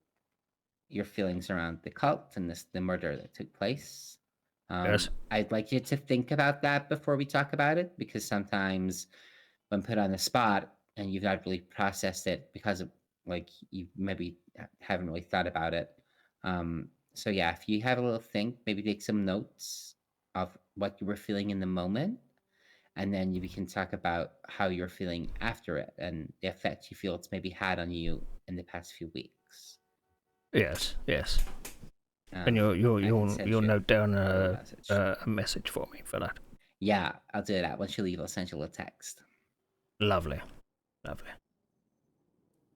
your feelings around the cult and the murder that took place. Yes. I'd like you to think about that before we talk about it, because sometimes when put on the spot and you've not really processed it because of like you maybe haven't really thought about it. So yeah, if you have a little think, maybe take some notes of what you were feeling in the moment, and then we can talk about how you're feeling after it and the effect you feel it's maybe had on you in the past few weeks. Yes. And you'll note down a message for me for that. Yeah, I'll do that. Once you leave, I'll send you a text. Lovely.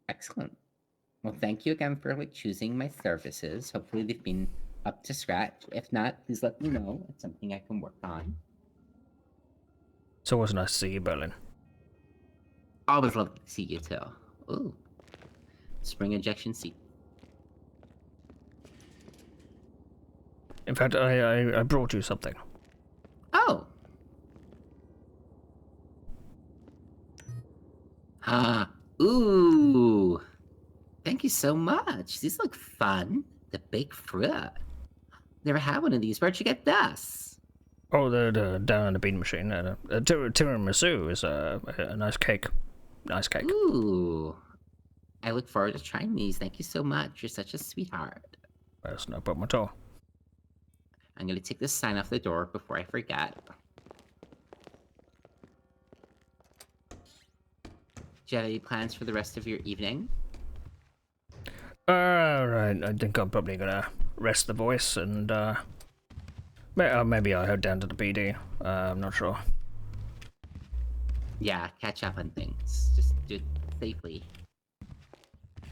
Excellent. Well, thank you again for choosing my services. Hopefully they've been up to scratch. If not, please let me know. It's something I can work on. It's always nice to see you, Berlin. Always love to see you too. Ooh. Spring injection seat. In fact, I brought you something. Oh. Thank you so much. These look fun. The big fruit. Never had one of these. Where'd you get this? Oh, the down in the bean machine. Tiramisu is a nice cake. Nice cake. Ooh. I look forward to trying these. Thank you so much. You're such a sweetheart. That's no problem at all. I'm gonna take this sign off the door before I forget. Do you have any plans for the rest of your evening? Right. I think I'm probably gonna rest the voice and maybe I'll head down to the PD. I'm not sure. Yeah, catch up on things. Just do it safely.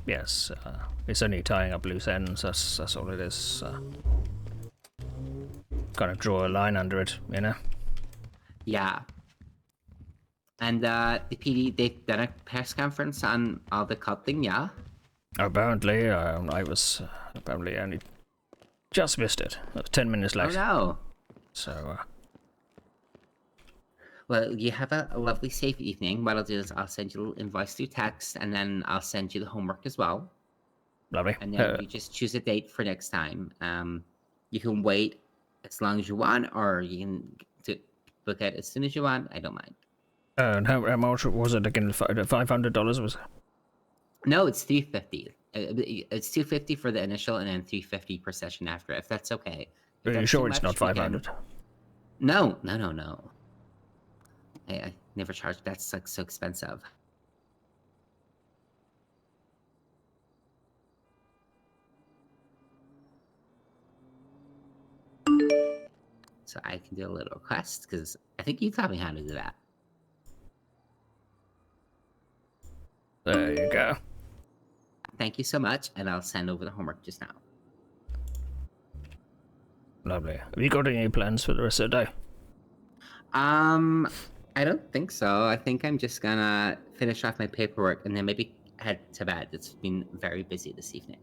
Yes, it's only tying up loose ends. That's all it is. Kind of draw a line under it, you know. Yeah. And the PD, they've done a press conference on all the cult thing, yeah? Apparently, I was apparently only just missed it. 10 minutes late. Oh no. So, Well, you have a lovely, safe evening. What I'll do is I'll send you a little invoice through text, and then I'll send you the homework as well. lovely. And then you just choose a date for next time. You can wait as long as you want, or you can book it as soon as you want. I don't mind. And how much was it again? $500 was it? No, it's $350. It's $250 for the initial, and then $350 per session after. If that's okay. If Are you that's sure too it's much, not we can- 500? No. I never charged. That's like so expensive. So I can do a little request because I think you taught me how to do that. There you go. Thank you so much, and I'll send over the homework just now. Lovely. Have you got any plans for the rest of the day? I don't think so. I think I'm just gonna finish off my paperwork and then maybe head to bed. It's been very busy this evening.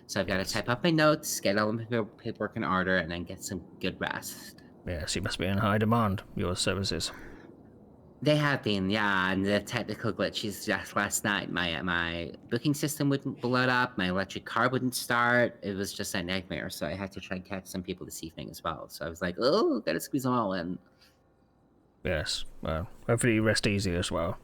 So I've got to type up my notes, get all my paperwork in order, and then get some good rest. Yes, you must be in high demand, your services. They have been, yeah, and the technical glitches just last night. My booking system wouldn't load up, my electric car wouldn't start. It was just a nightmare, so I had to try and catch some people this evening as well. So I was like, oh, gotta squeeze them all in. Yes, well, hopefully you rest easy as well.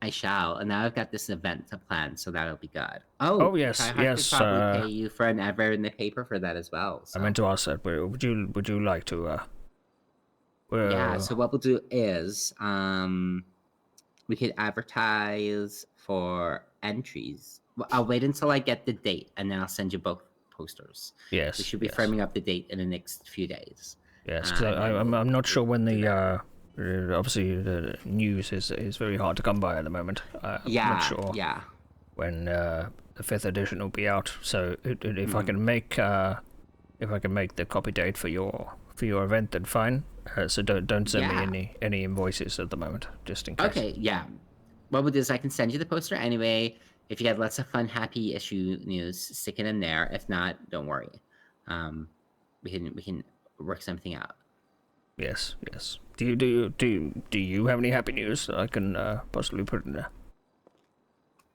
I shall, and now I've got this event to plan, so that'll be good. Oh, yes, I have yes, to probably pay you for an ever in the paper for that as well. So. I meant to ask that, but would you like to, Yeah, so what we'll do is, we could advertise for entries. Well, I'll wait until I get the date, and then I'll send you both posters. Yes, We should be yes. framing up the date in the next few days. Yes, because I'm not sure when the obviously the news is very hard to come by at the moment. I'm not sure Yeah. when the 5th edition will be out. So if I can make the copy date for your event, then fine. So don't send me any invoices at the moment, just in case. Okay, yeah. What we'll do is I can send you the poster anyway. If you have lots of fun, happy issue news, stick it in there. If not, don't worry. We can work something out. Yes. Do you have any happy news that I can possibly put in there?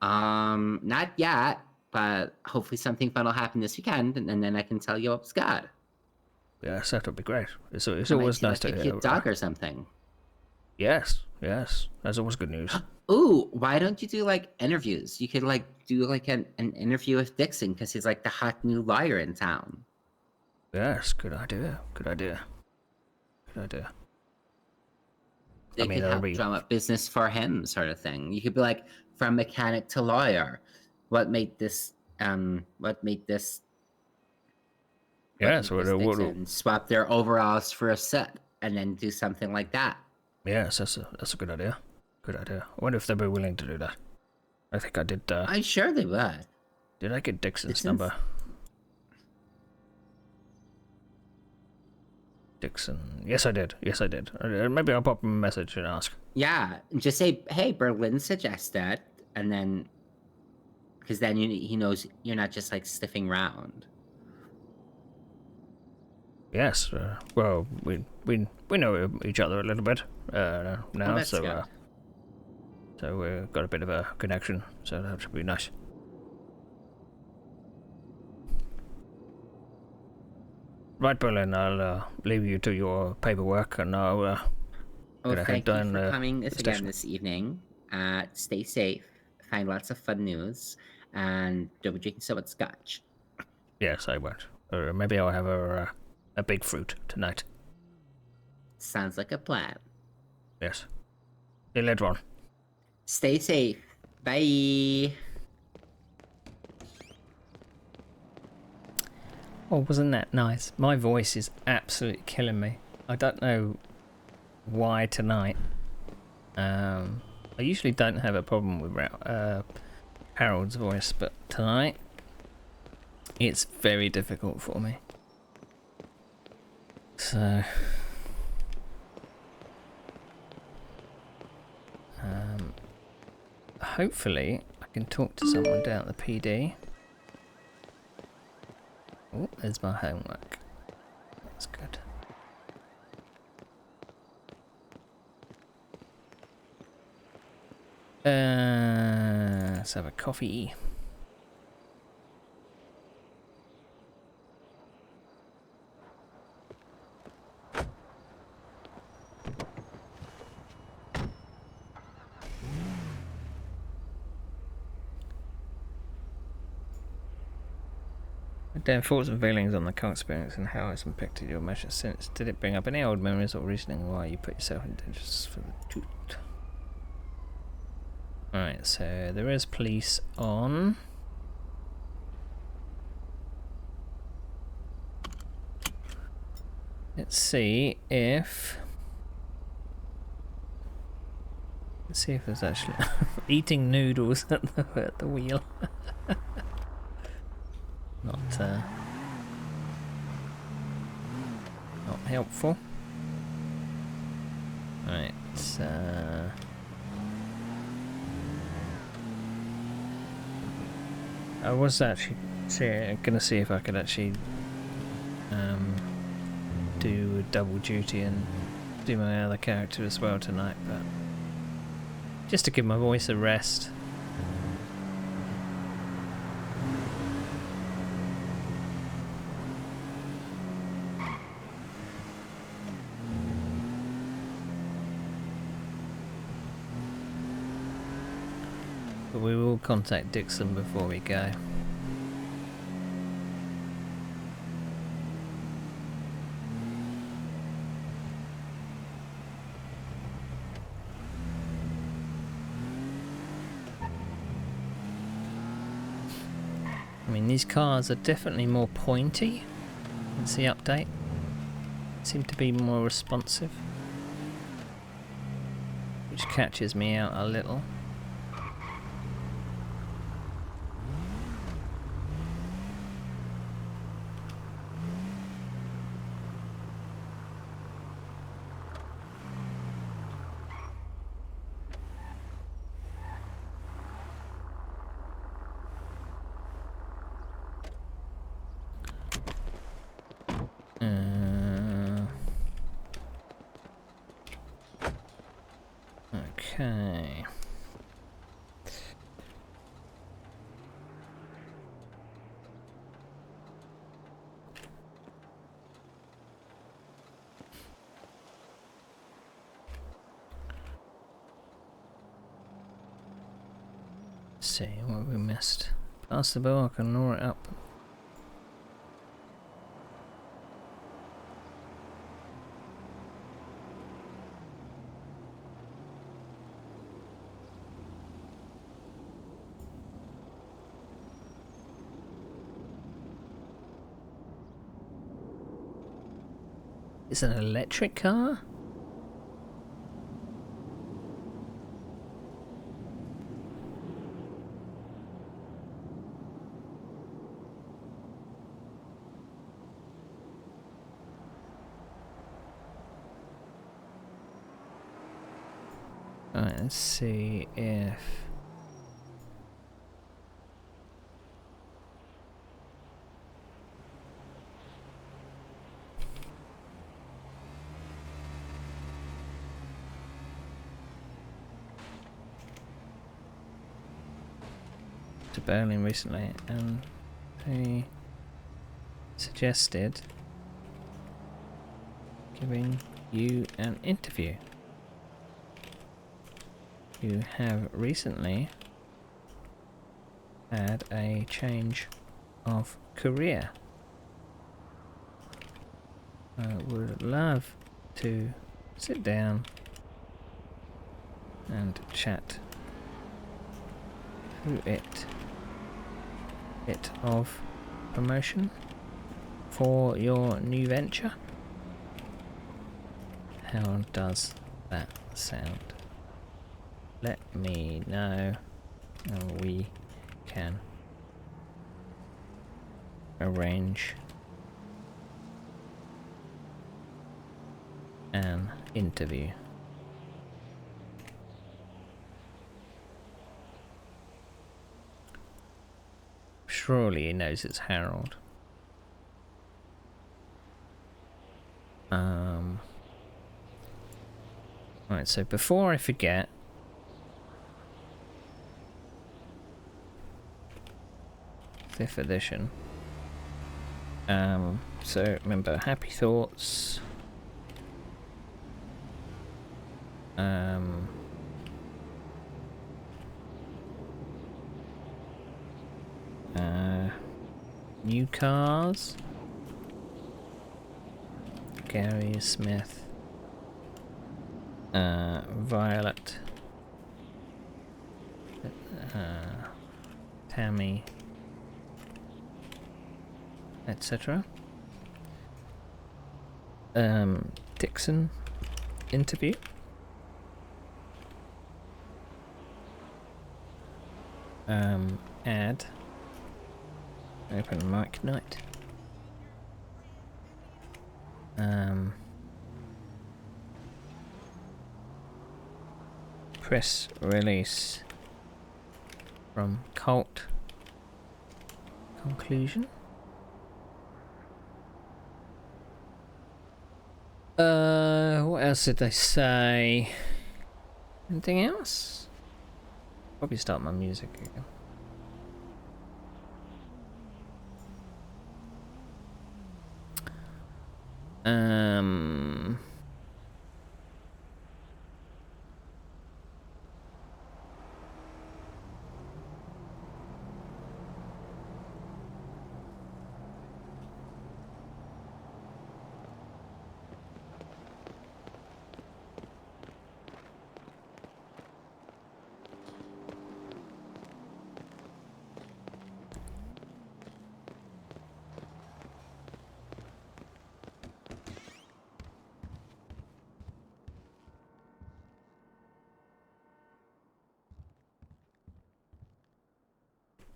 Not yet, but hopefully something fun will happen this weekend, and then I can tell you what's got. Yes, that would be great. It's I might always see, nice like, to a hear. cute dog or something. Yes. That's always good news. Ooh, why don't you do like interviews? You could like do like an interview with Dixon because he's like the hot new lawyer in town. Yes, good idea. They could help drum up business for him, sort of thing. You could be like, from mechanic to lawyer. What made this? Yes, swap their overalls for a set, and then do something like that. Yes, that's a good idea. Good idea. I wonder if they'd be willing to do that. I think I did. I'm sure they would. Did I get Dixon's number? Dixon. Yes, I did. Maybe I'll pop him a message and ask. Yeah, just say, "Hey, Berlin suggested," and then, because then he knows you're not just like sniffing around. Yes. Well, we know each other a little bit now, that's so good. So we've got a bit of a connection, so that should be nice. Right, Berlin, I'll leave you to your paperwork, and I'll Well, gonna head thank you down for coming the again station. this evening. Stay safe, find lots of fun news, and don't be drinking so much scotch. Yes, I won't. Or maybe I'll have a big fruit tonight. Sounds like a plan. Yes. See you later on. Stay safe. Bye. Oh, wasn't that nice? My voice is absolutely killing me. I don't know why tonight. I usually don't have a problem with Harold's voice, but tonight it's very difficult for me. So, hopefully I can talk to someone down at the PD. Oh, there's my homework. That's good. Let's have a coffee. Then thoughts and feelings on the car experience and how it's impacted your measure since. Did it bring up any old memories or reasoning why you put yourself in danger for the truth? Alright, so there is police on. Let's see if there's actually eating noodles at the wheel. Not helpful. Right, I was actually gonna see if I could actually do a double duty and do my other character as well tonight, but just to give my voice a rest. But we will contact Dixon before we go. I mean, these cars are definitely more pointy since the update. Seem to be more responsive, which catches me out a little. Okay. Let's see what we missed. Pass the bow, I can gnaw it up. It's an electric car? Alright, let's see if... to Berlin recently, and he suggested giving you an interview. You have recently had a change of career. I would love to sit down and chat through it. Bit of promotion for your new venture. How does that sound? Let me know and we can arrange an interview. Surely he knows it's Harold. Right, so before I forget, fifth edition. So remember, happy thoughts. New cars. Gary Smith. Violet. Tammy. Etc. Dixon interview. Add open mic night. Press release from cult conclusion. What else did they say? Anything else? Probably start my music again.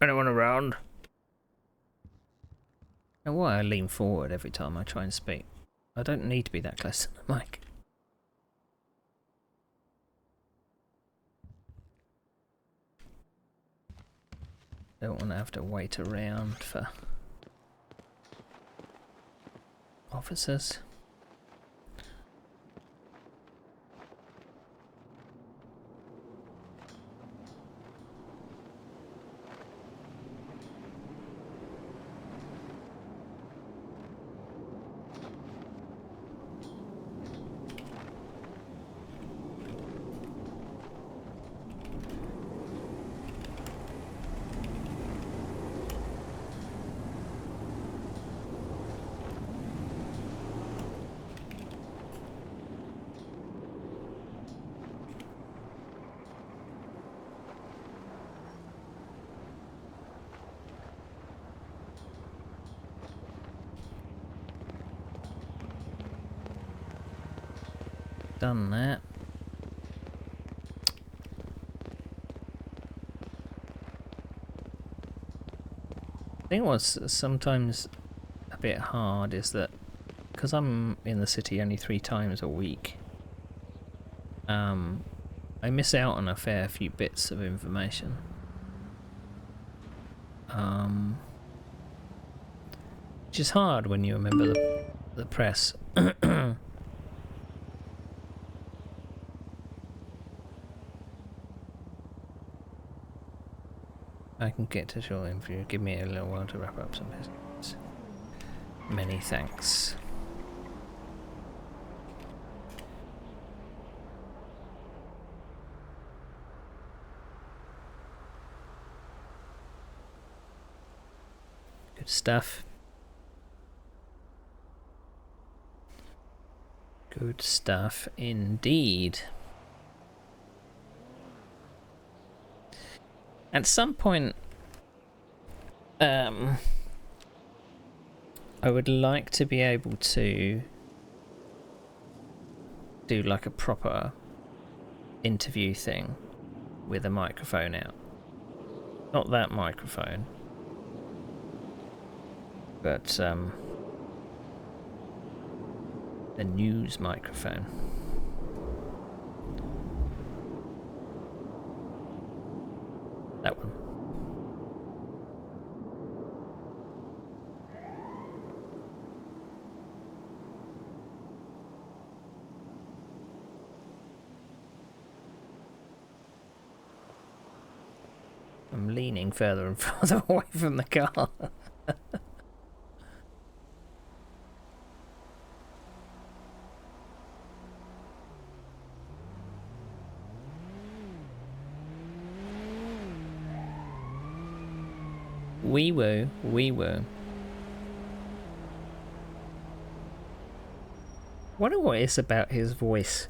Anyone around? And why I lean forward every time I try and speak? I don't need to be that close to the mic. Don't want to have to wait around for officers. Done that. I think what's sometimes a bit hard is that because I'm in the city only 3 times a week, I miss out on a fair few bits of information. Which is hard when you remember the press. I can get to short interview. Give me a little while to wrap up some business. Many thanks. Good stuff. Good stuff indeed. At some point, I would like to be able to do like a proper interview thing with a microphone out. Not that microphone, but the news microphone. That one. I'm leaning further and further away from the car. Wee woo, wee woo. Wonder what it's about his voice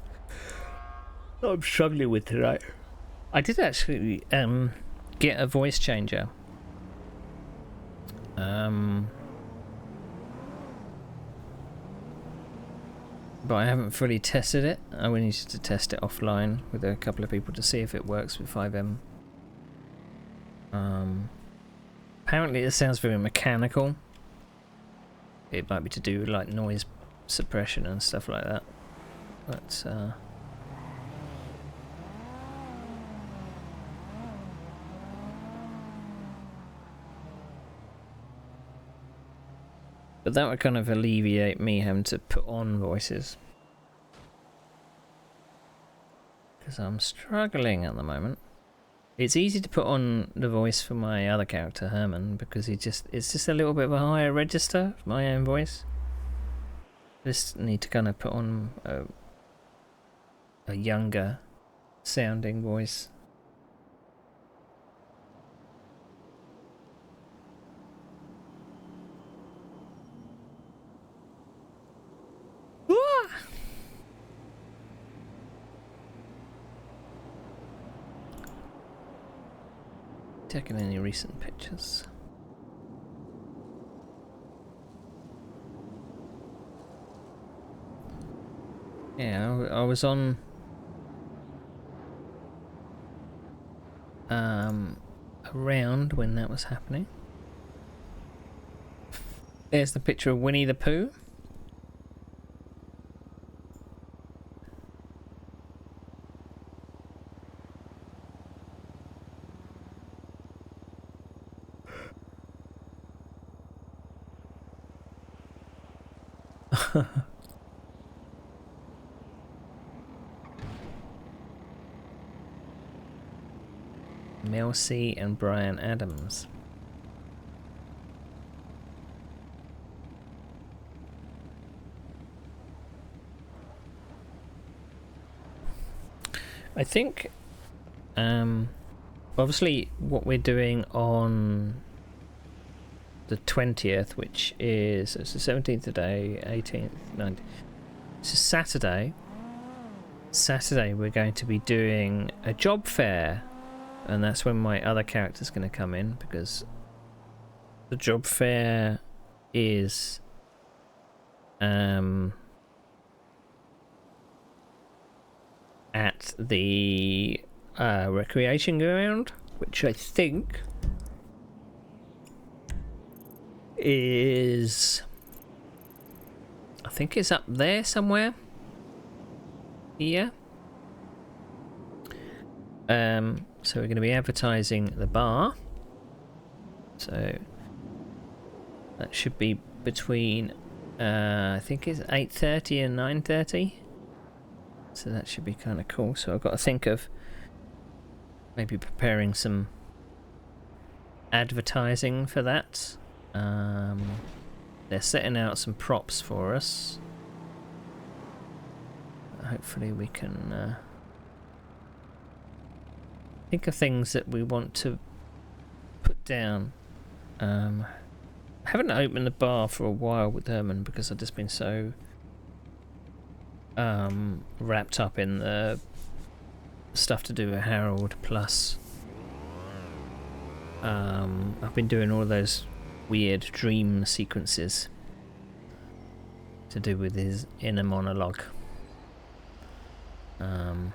that I'm struggling with tonight. I did actually get a voice changer. But I haven't fully tested it. I will need to test it offline with a couple of people to see if it works with 5M. Apparently it sounds very mechanical. It might be to do with like noise suppression and stuff like that. But that would kind of alleviate me having to put on voices. Because I'm struggling at the moment. It's easy to put on the voice for my other character, Herman, because it's just a little bit of a higher register for my own voice. Just need to kind of put on a younger sounding voice. Taking any recent pictures? Yeah, I was on around when that was happening. There's the picture of Winnie the Pooh. Mel C and Brian Adams. I think obviously what we're doing on the 20th, which is it's the 17th today, 18th, 19th. It's a Saturday. Saturday we're going to be doing a job fair, and that's when my other character's going to come in, because the job fair is at the recreation ground, which I think is it's up there somewhere. Here. So we're going to be advertising the bar. So that should be between I think it's 8:30 and 9:30. So that should be kind of cool. So I've got to think of maybe preparing some advertising for that. They're setting out some props for us. Hopefully we can think of things that we want to put down. I haven't opened the bar for a while with Herman because I've just been so wrapped up in the stuff to do with Harold, plus I've been doing all those weird dream sequences to do with his inner monologue. And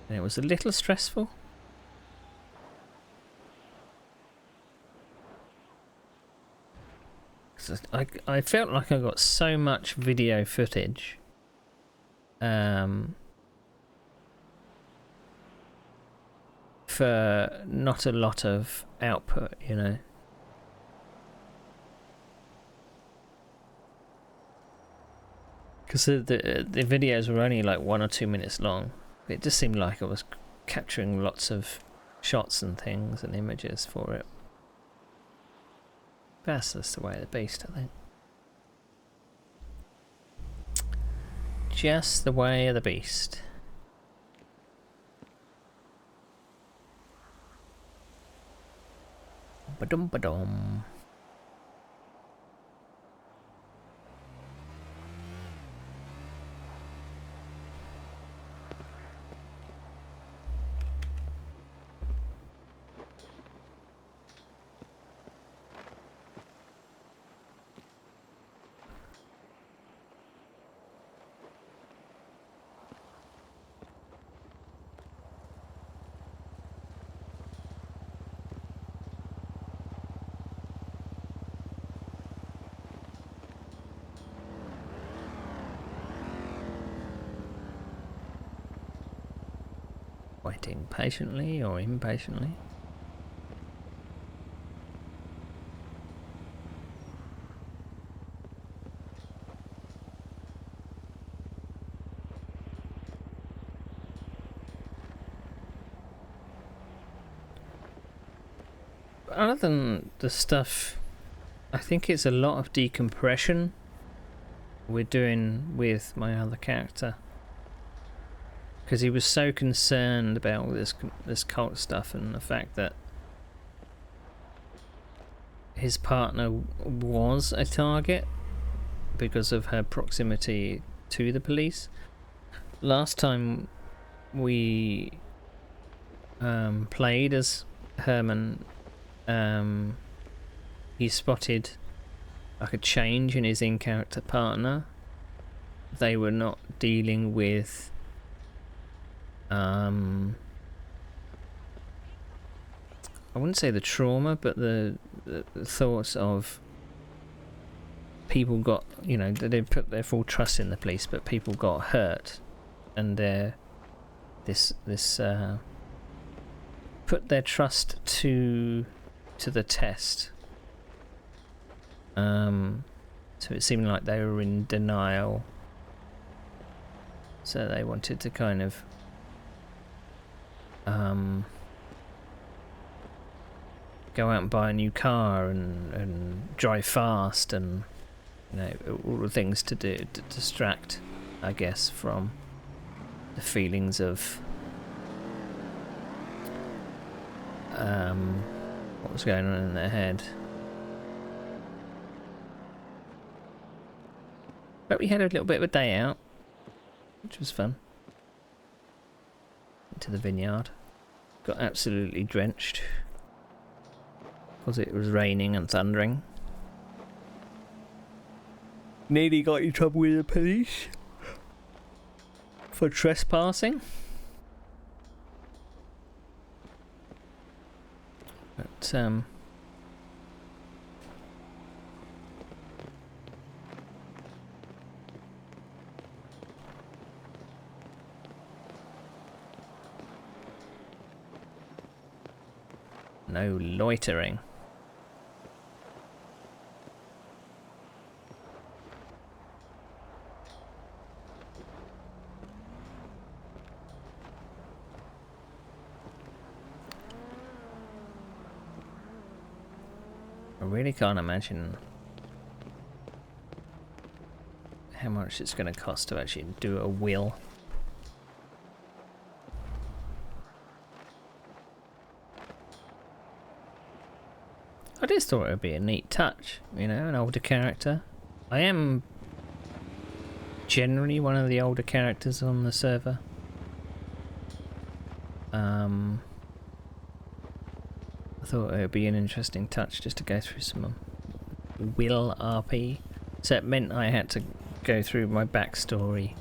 it was a little stressful. I felt like I got so much video footage for not a lot of output, you know. Because the videos were only like 1 or 2 minutes long. It just seemed like I was capturing lots of shots and things and images for it. That's just the way of the beast, I think. Just the way of the beast. Ba-dum ba-dum. Waiting patiently or impatiently. Other than the stuff, I think it's a lot of decompression we're doing with my other character. Because he was so concerned about all this cult stuff and the fact that his partner was a target because of her proximity to the police. Last time we played as Herman, he spotted like a change in his in-character partner. They were not dealing with I wouldn't say the trauma, but the thoughts of people got, you know, they put their full trust in the police, but people got hurt, and this put their trust to the test. So it seemed like they were in denial. So they wanted to kind of go out and buy a new car and drive fast, and you know, all the things to do to distract, I guess, from the feelings of what was going on in their head. But we had a little bit of a day out, which was fun. Into the vineyard. Got absolutely drenched because it was raining and thundering. Nearly got in trouble with the police for trespassing. But no loitering. really can't imagine how much it's going to cost to actually do a will. I just thought it would be a neat touch, you know, an older character. I am generally one of the older characters on the server. I thought it would be an interesting touch just to go through some will RP. So it meant I had to go through my backstory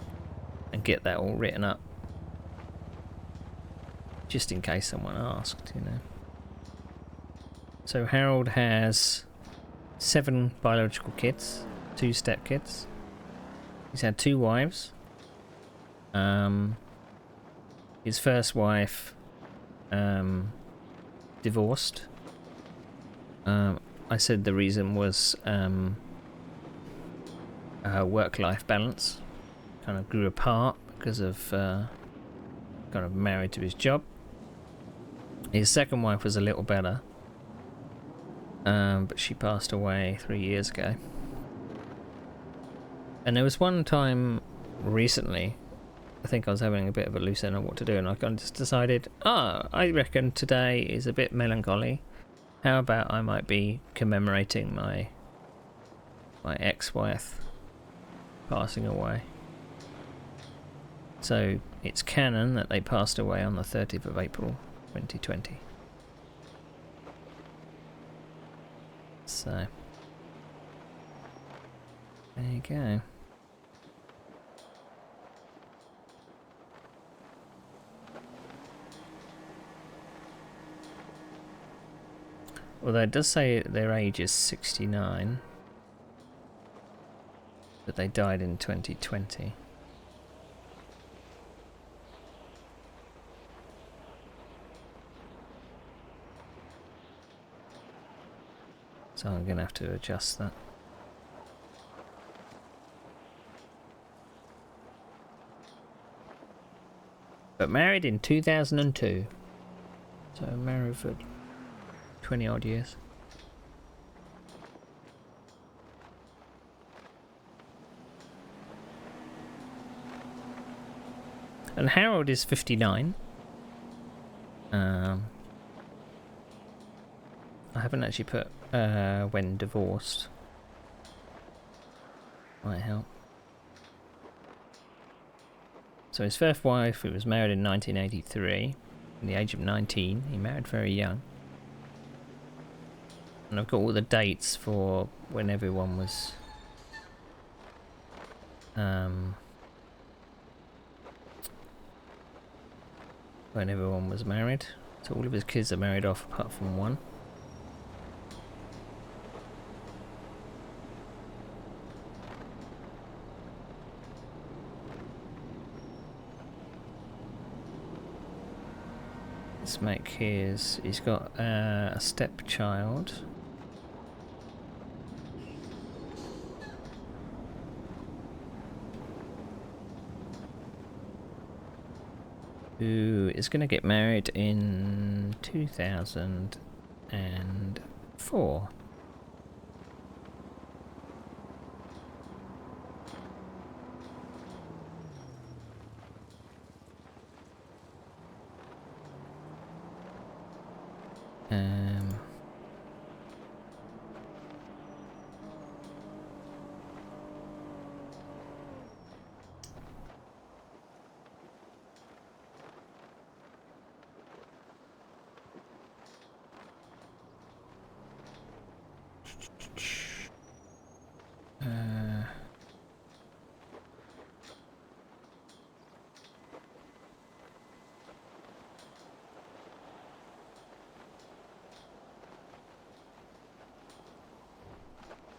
and get that all written up. Just in case someone asked, you know. So Harold has 7 biological kids, 2 step kids. He's had 2 wives. His first wife divorced. I said the reason was work-life balance. Kind of grew apart because of kind of married to his job. His second wife was a little better. But she passed away 3 years ago. And there was one time recently, I think I was having a bit of a loose end on what to do, and I kind of just decided, I reckon today is a bit melancholy. How about I might be commemorating my ex-wife passing away. So it's canon that they passed away on the 30th of April 2020. So there you go. Although it does say their age is 69, but they died in 2020. So I'm going to have to adjust that. But married in 2002. So married for 20 odd years. And Harold is 59. I haven't actually put when divorced. Might help. So his first wife, who was married in 1983, at the age of 19, he married very young. And I've got all the dates for when everyone was married. So all of his kids are married off apart from one. Let's make his... He's got a stepchild. Who is going to get married in 2004.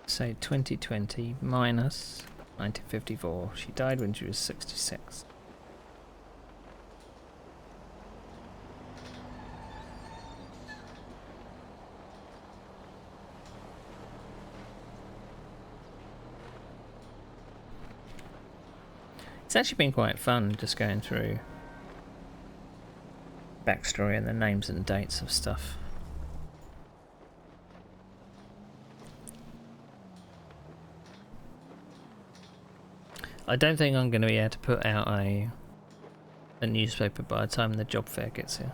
Say 2020 minus 1954. She died when she was 66. It's actually been quite fun just going through backstory and the names and dates of stuff. I don't think I'm going to be able to put out a newspaper by the time the job fair gets here.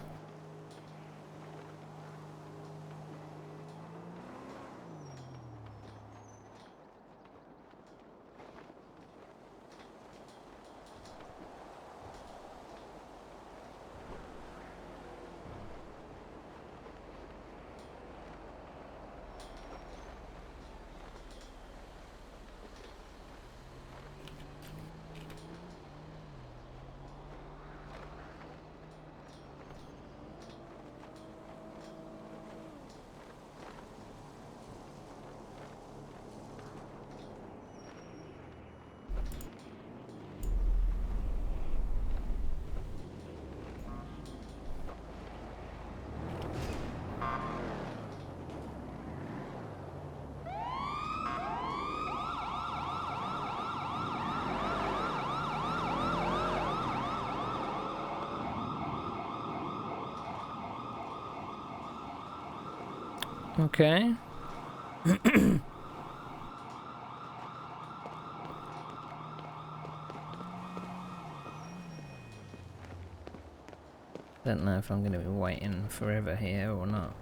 Okay. Don't know if I'm going to be waiting forever here or not.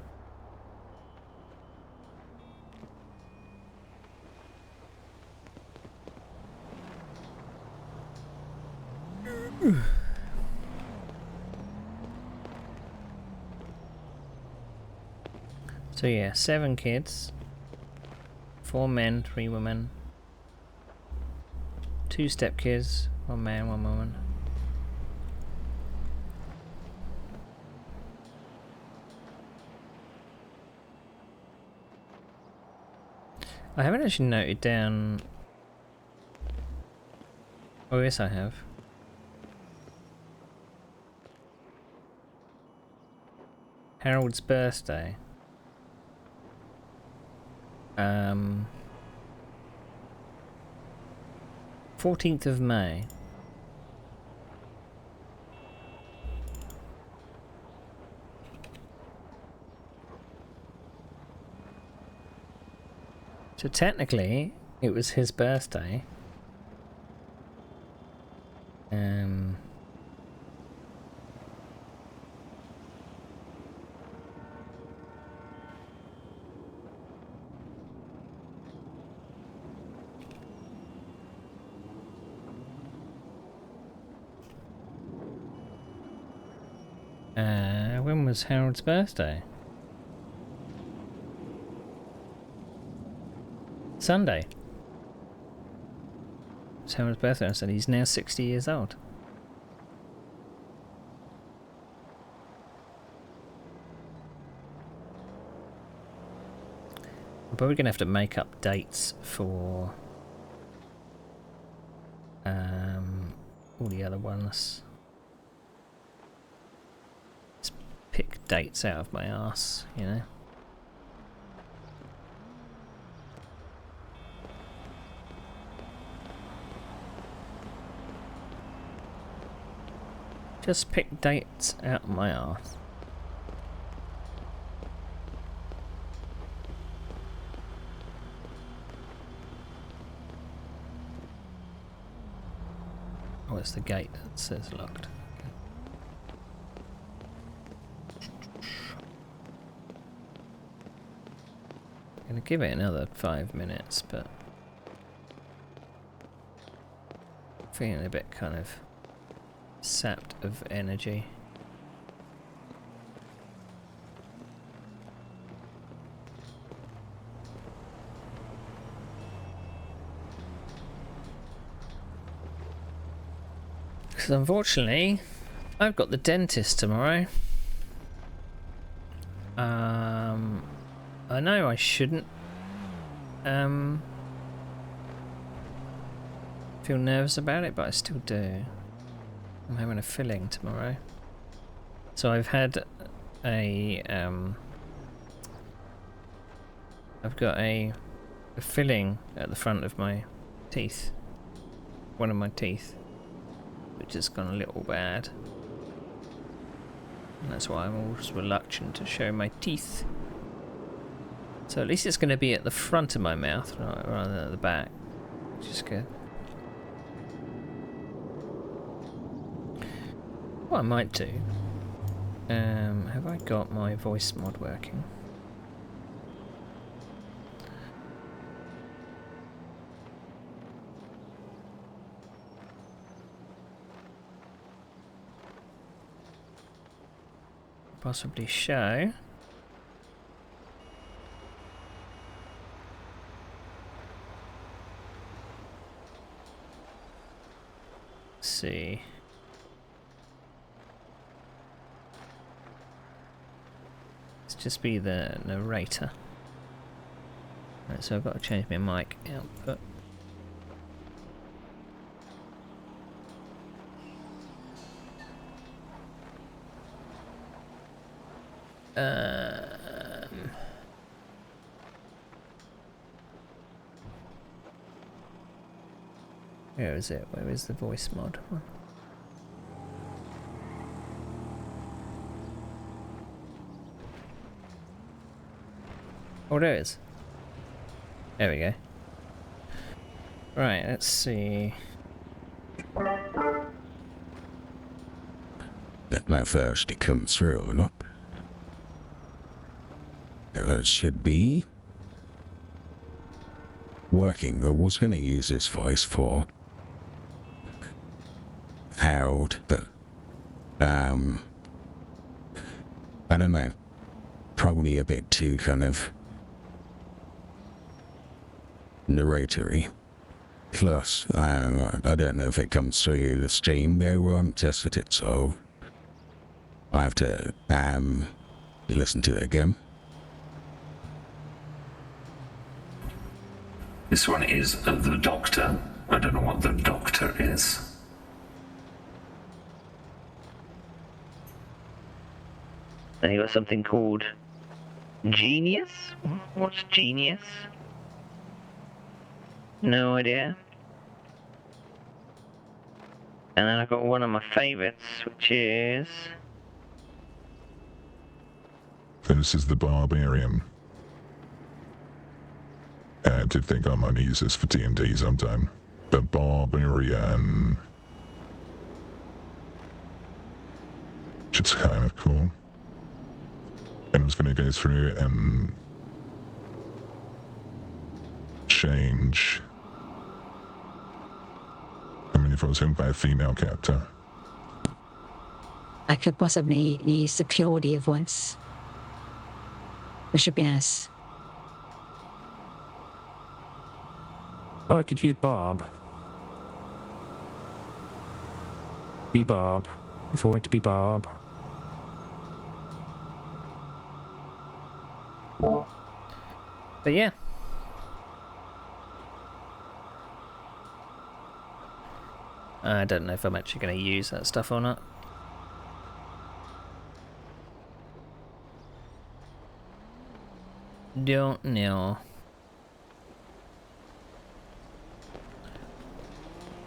So yeah, 7 kids, 4 men, 3 women, 2 stepkids, 1 man, 1 woman. I haven't actually noted down. Oh yes, I have. Harold's birthday. 14th of May. So technically, it was his birthday. When was Harold's birthday? Sunday. It's Harold's birthday, and he's now 60 years old. I'm probably going to have to make up dates for all the other ones. Just pick dates out of my arse, you know. Just pick dates out of my arse. Oh, it's the gate that says locked. I'm gonna give it another 5 minutes, but I'm feeling a bit kind of sapped of energy. Because unfortunately, I've got the dentist tomorrow. I know I shouldn't feel nervous about it, but I still do. I'm having a filling tomorrow. So I've had a I've got a filling at the front of my teeth. One of my teeth, which has gone a little bad. And that's why I'm always reluctant to show my teeth. So at least it's going to be at the front of my mouth rather than at the back, which is good. What I might do, have I got my voice mod working? Possibly show. Let's see. Let's just be the narrator. Right, so I've got to change my mic output. Where is it? Where is the voice mod one? Oh, there it is. There we go. Right, let's see. That my first comes through, look. It should be working. I was going to use this voice for Harold, but I don't know. Probably a bit too kind of narratory. Plus, I don't know if it comes through the stream there where I'm tested it, so I have to listen to it again. This one is the Doctor. I don't know what the Doctor is. Then you got something called Genius? What's Genius? No idea. And then I got one of my favorites, which is... This is the Barbarian. I did think I might use this for D&D sometime. The Barbarian. Which is kind of cool. And I'm just going to go through and change. I mean, if I was home by a female character. I could possibly use the purity of voice. Bishop, yes. I could use Barb. Be Barb. If I want to be Barb. But yeah. I don't know if I'm actually going to use that stuff or not. Don't know.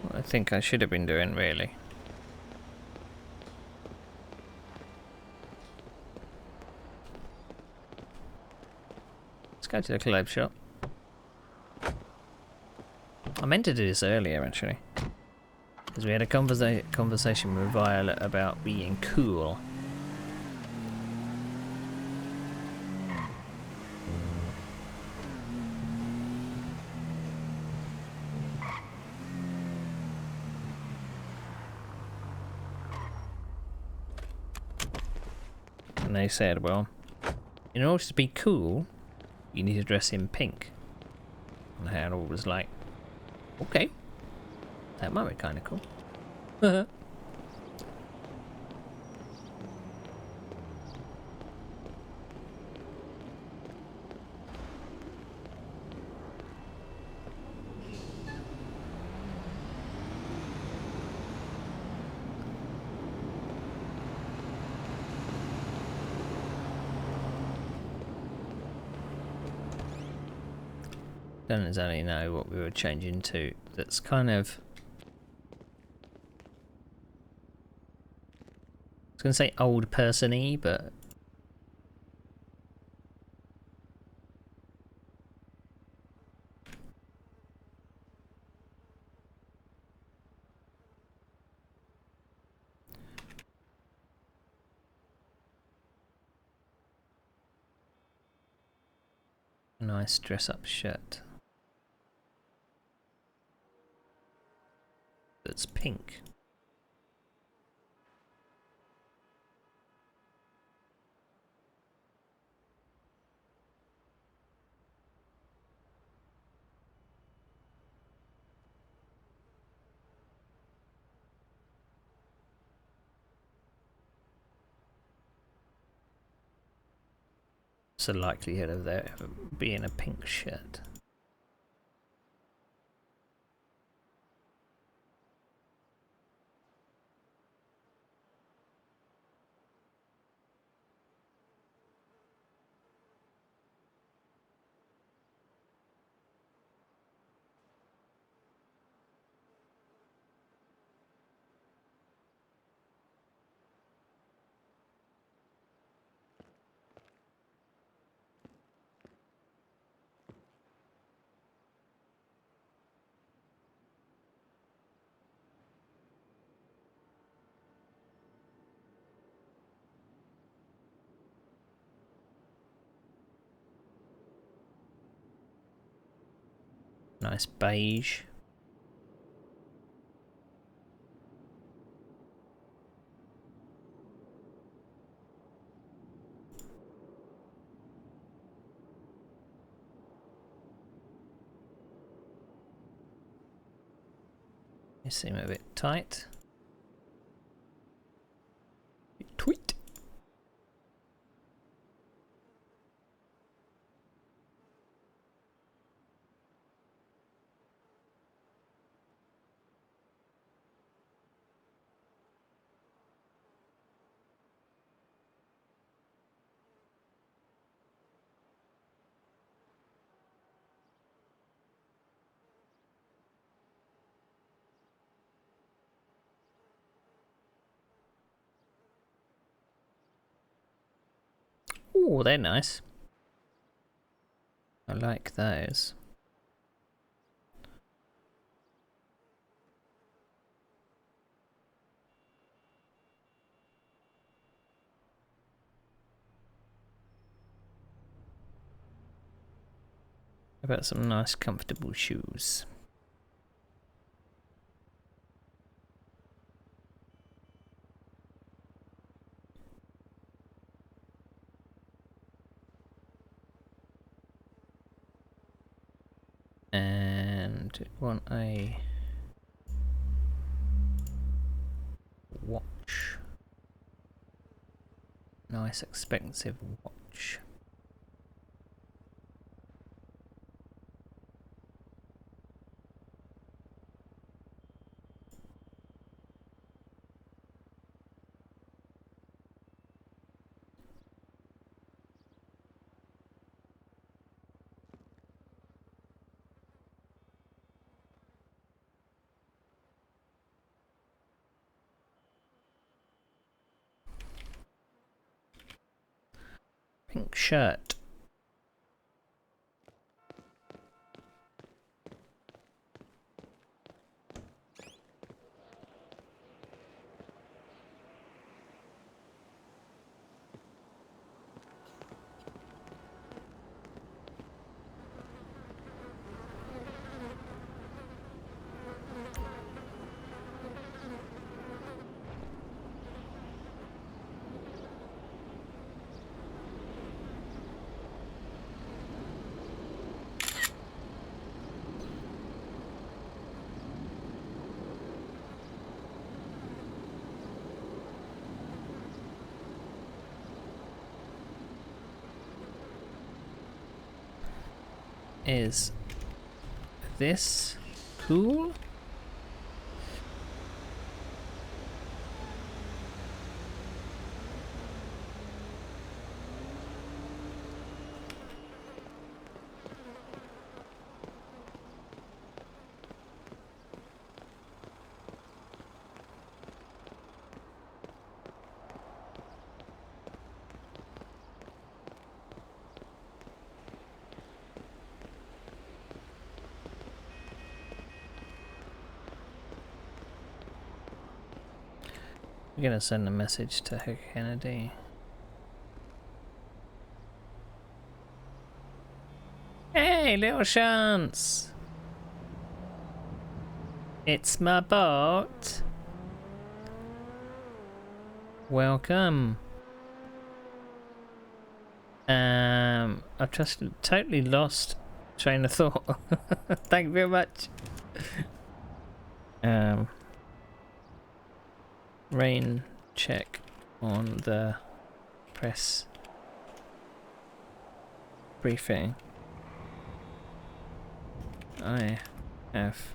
What I think I should have been doing, really. Let's go to the collab shop. I meant to do this earlier, actually. Because we had a conversation with Violet about being cool. And they said, well, in order to be cool, you need to dress in pink. And Harold was like, okay, that might be kind of cool. Don't exactly know what we were changing to. That's kind of... I was going to say old person-y, but... Nice dress-up shirt. That's pink. What's the likelihood of there being a pink shirt? Nice beige. They seem a bit tight. Tweet. Oh, they're nice. I like those. How about some nice comfortable shoes? And want a watch. Nice expensive watch. Pink shirt. Is this cool? I'm gonna send a message to her Kennedy. Hey, little chance. It's my boat. Welcome. I've just totally lost train of thought. Thank you very much. Rain check on the press briefing. I have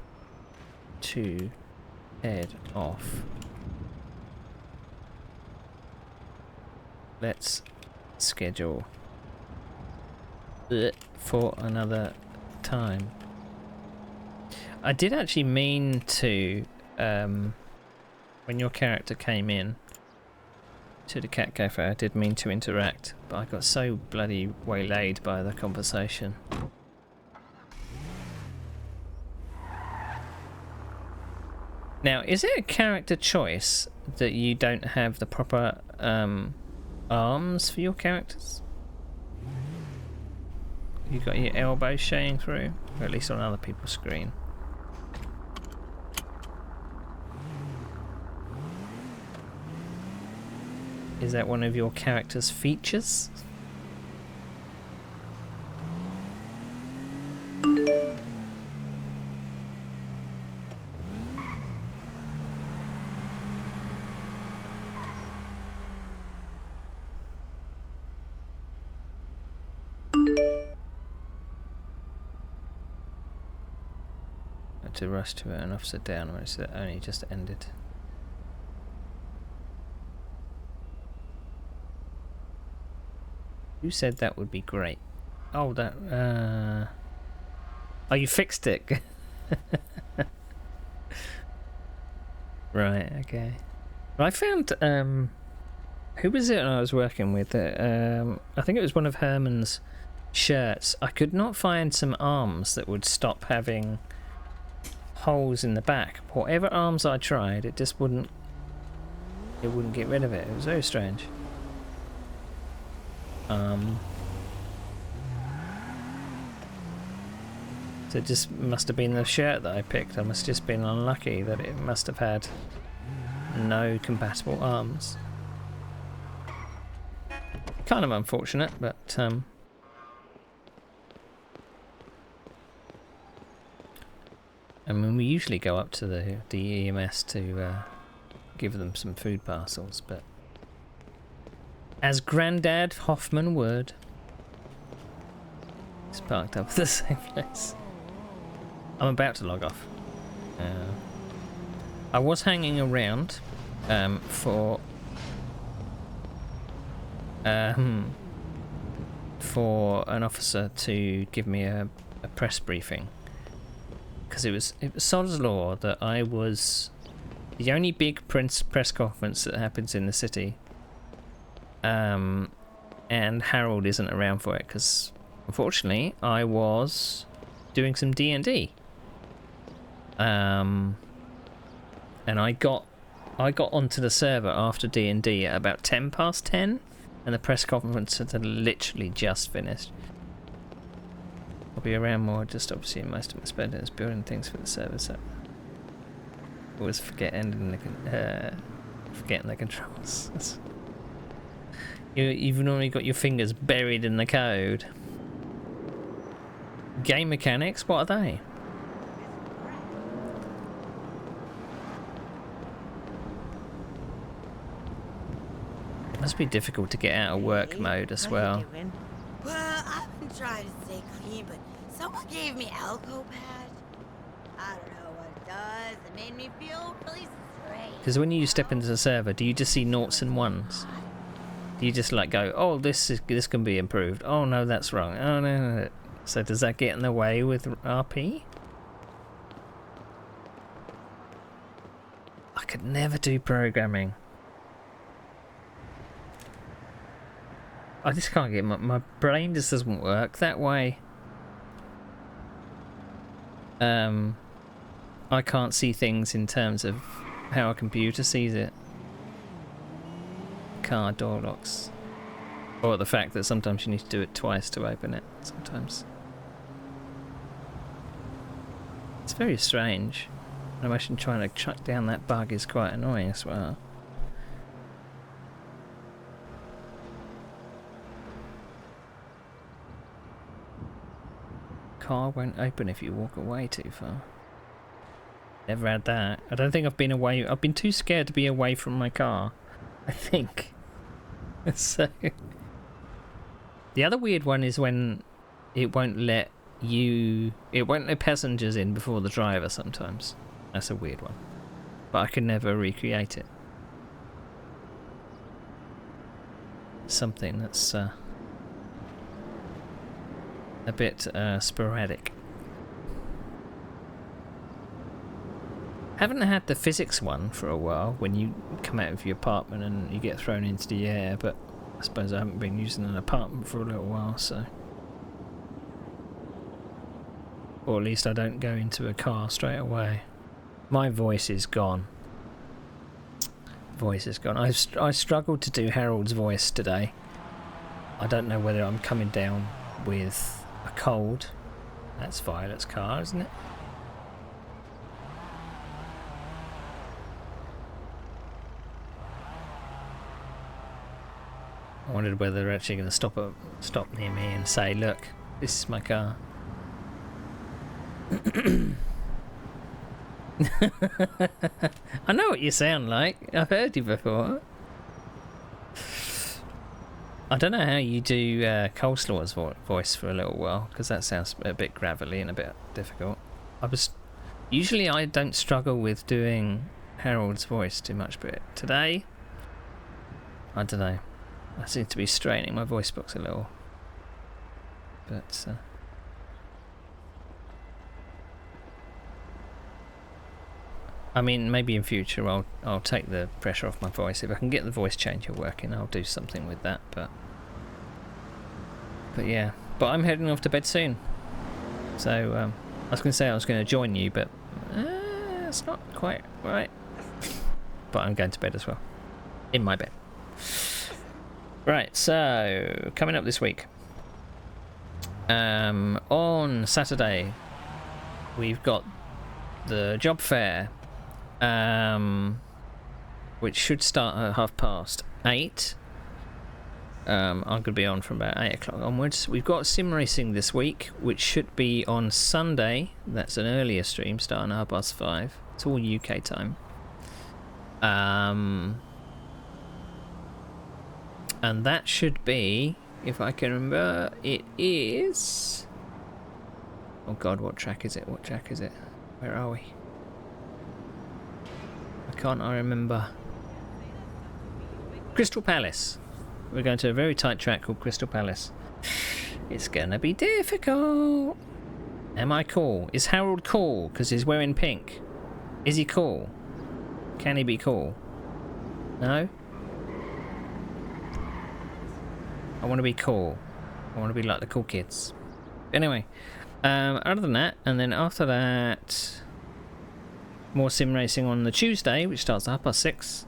to head off. Let's schedule it for another time. I did actually mean to, when your character came in to the cat cafe, I did mean to interact, but I got so bloody waylaid by the conversation. Now, is it a character choice that you don't have the proper arms for your characters? You got your elbows showing through, or at least on other people's screen. Is that one of your character's features? To rush to an officer down when it's only just ended. Who said that would be great? Oh, that. Oh, you fixed it. Right. Okay. I found. Who was it I was working with? I think it was one of Herman's shirts. I could not find some arms that would stop having holes in the back. Whatever arms I tried, it just wouldn't. It wouldn't get rid of it. It was very strange. So it just must have been the shirt that I picked. I must have just been unlucky that it must have had no compatible arms. Kind of unfortunate, but I mean, we usually go up to the EMS to give them some food parcels, but as Grandad Hoffman would, he's parked up at the same place. I'm about to log off. I was hanging around for an officer to give me a press briefing. Because it was sod's law that I was the only big press conference that happens in the city, and Harold isn't around for it because unfortunately I was doing some D&D, and I got onto the server after D&D at about 10:10, and the press conference had literally just finished. I'll be around more, just obviously most of my spending is building things for the server, so always forgetting the controls. You've normally got your fingers buried in the code. Game mechanics, what are they? It must be difficult to get out of work mode as well. Well, I've been trying to stay clean, but someone gave me alcohol patch. I don't know what it does. It made me feel really strange. Because when you step into the server, do you just see noughts and ones? Do you just like go, oh, this can be improved. Oh no, that's wrong. Oh no. So does that get in the way with RP? I could never do programming. I just can't get my brain just doesn't work that way. I can't see things in terms of how a computer sees it. Car door locks. Or the fact that sometimes you need to do it twice to open it. Sometimes. It's very strange. I imagine trying to track down that bug is quite annoying as well. Car won't open if you walk away too far. Never had that. I don't think I've been away. I've been too scared to be away from my car, I think. So the other weird one is when it won't let passengers in before the driver sometimes. That's a weird one. But I can never recreate it. Something that's a bit sporadic. Haven't had the physics one for a while when you come out of your apartment and you get thrown into the air, but I suppose I haven't been using an apartment for a little while, so. Or at least I don't go into a car straight away. My voice is gone. Voice is gone. I struggled to do Harold's voice today. I don't know whether I'm coming down with a cold. That's Violet's car, isn't it? I wondered whether they're actually going to stop near me and say, "Look, this is my car." I know what you sound like. I've heard you before. I don't know how you do Coleslaw's voice for a little while, because that sounds a bit gravelly and a bit difficult. Usually I don't struggle with doing Harold's voice too much, but today, I don't know. I seem to be straining my voice box a little. But I mean, maybe in future I'll take the pressure off my voice. If I can get the voice changer working, I'll do something with that. But yeah. But I'm heading off to bed soon. So I was going to say I was going to join you, but it's not quite right. But I'm going to bed as well, in my bed. Right. So coming up this week, on Saturday, we've got the job fair. Which should start at 8:30. I'm going to be on from about 8 o'clock onwards. We've got sim racing this week, which should be on Sunday. That's an earlier stream, starting at 5:30. It's all UK time. And that should be, if I can remember, it is... Oh God, what track is it? What track is it? Where are we? Can't I remember? Crystal Palace. We're going to a very tight track called Crystal Palace. It's gonna be difficult. Am I cool? Is Harold cool because he's wearing pink? Is he cool? Can he be cool? No? I want to be cool. I want to be like the cool kids. Anyway, other than that, and then after that, more sim racing on the Tuesday, which starts at 6:30.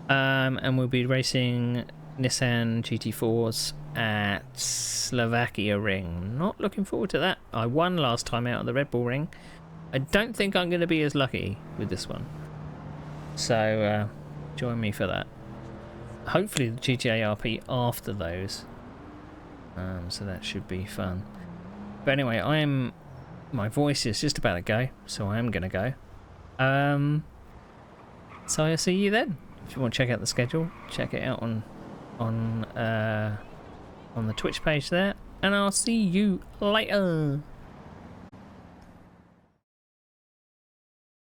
And we'll be racing Nissan GT4s at Slovakia Ring. Not looking forward to that. I won last time out of the Red Bull Ring. I don't think I'm going to be as lucky with this one. So join me for that. Hopefully the GTA RP after those. So that should be fun. But anyway, my voice is just about to go, so I am going to go. So I'll see you then. If you want to check out the schedule, check it out on the Twitch page there, and I'll see you later.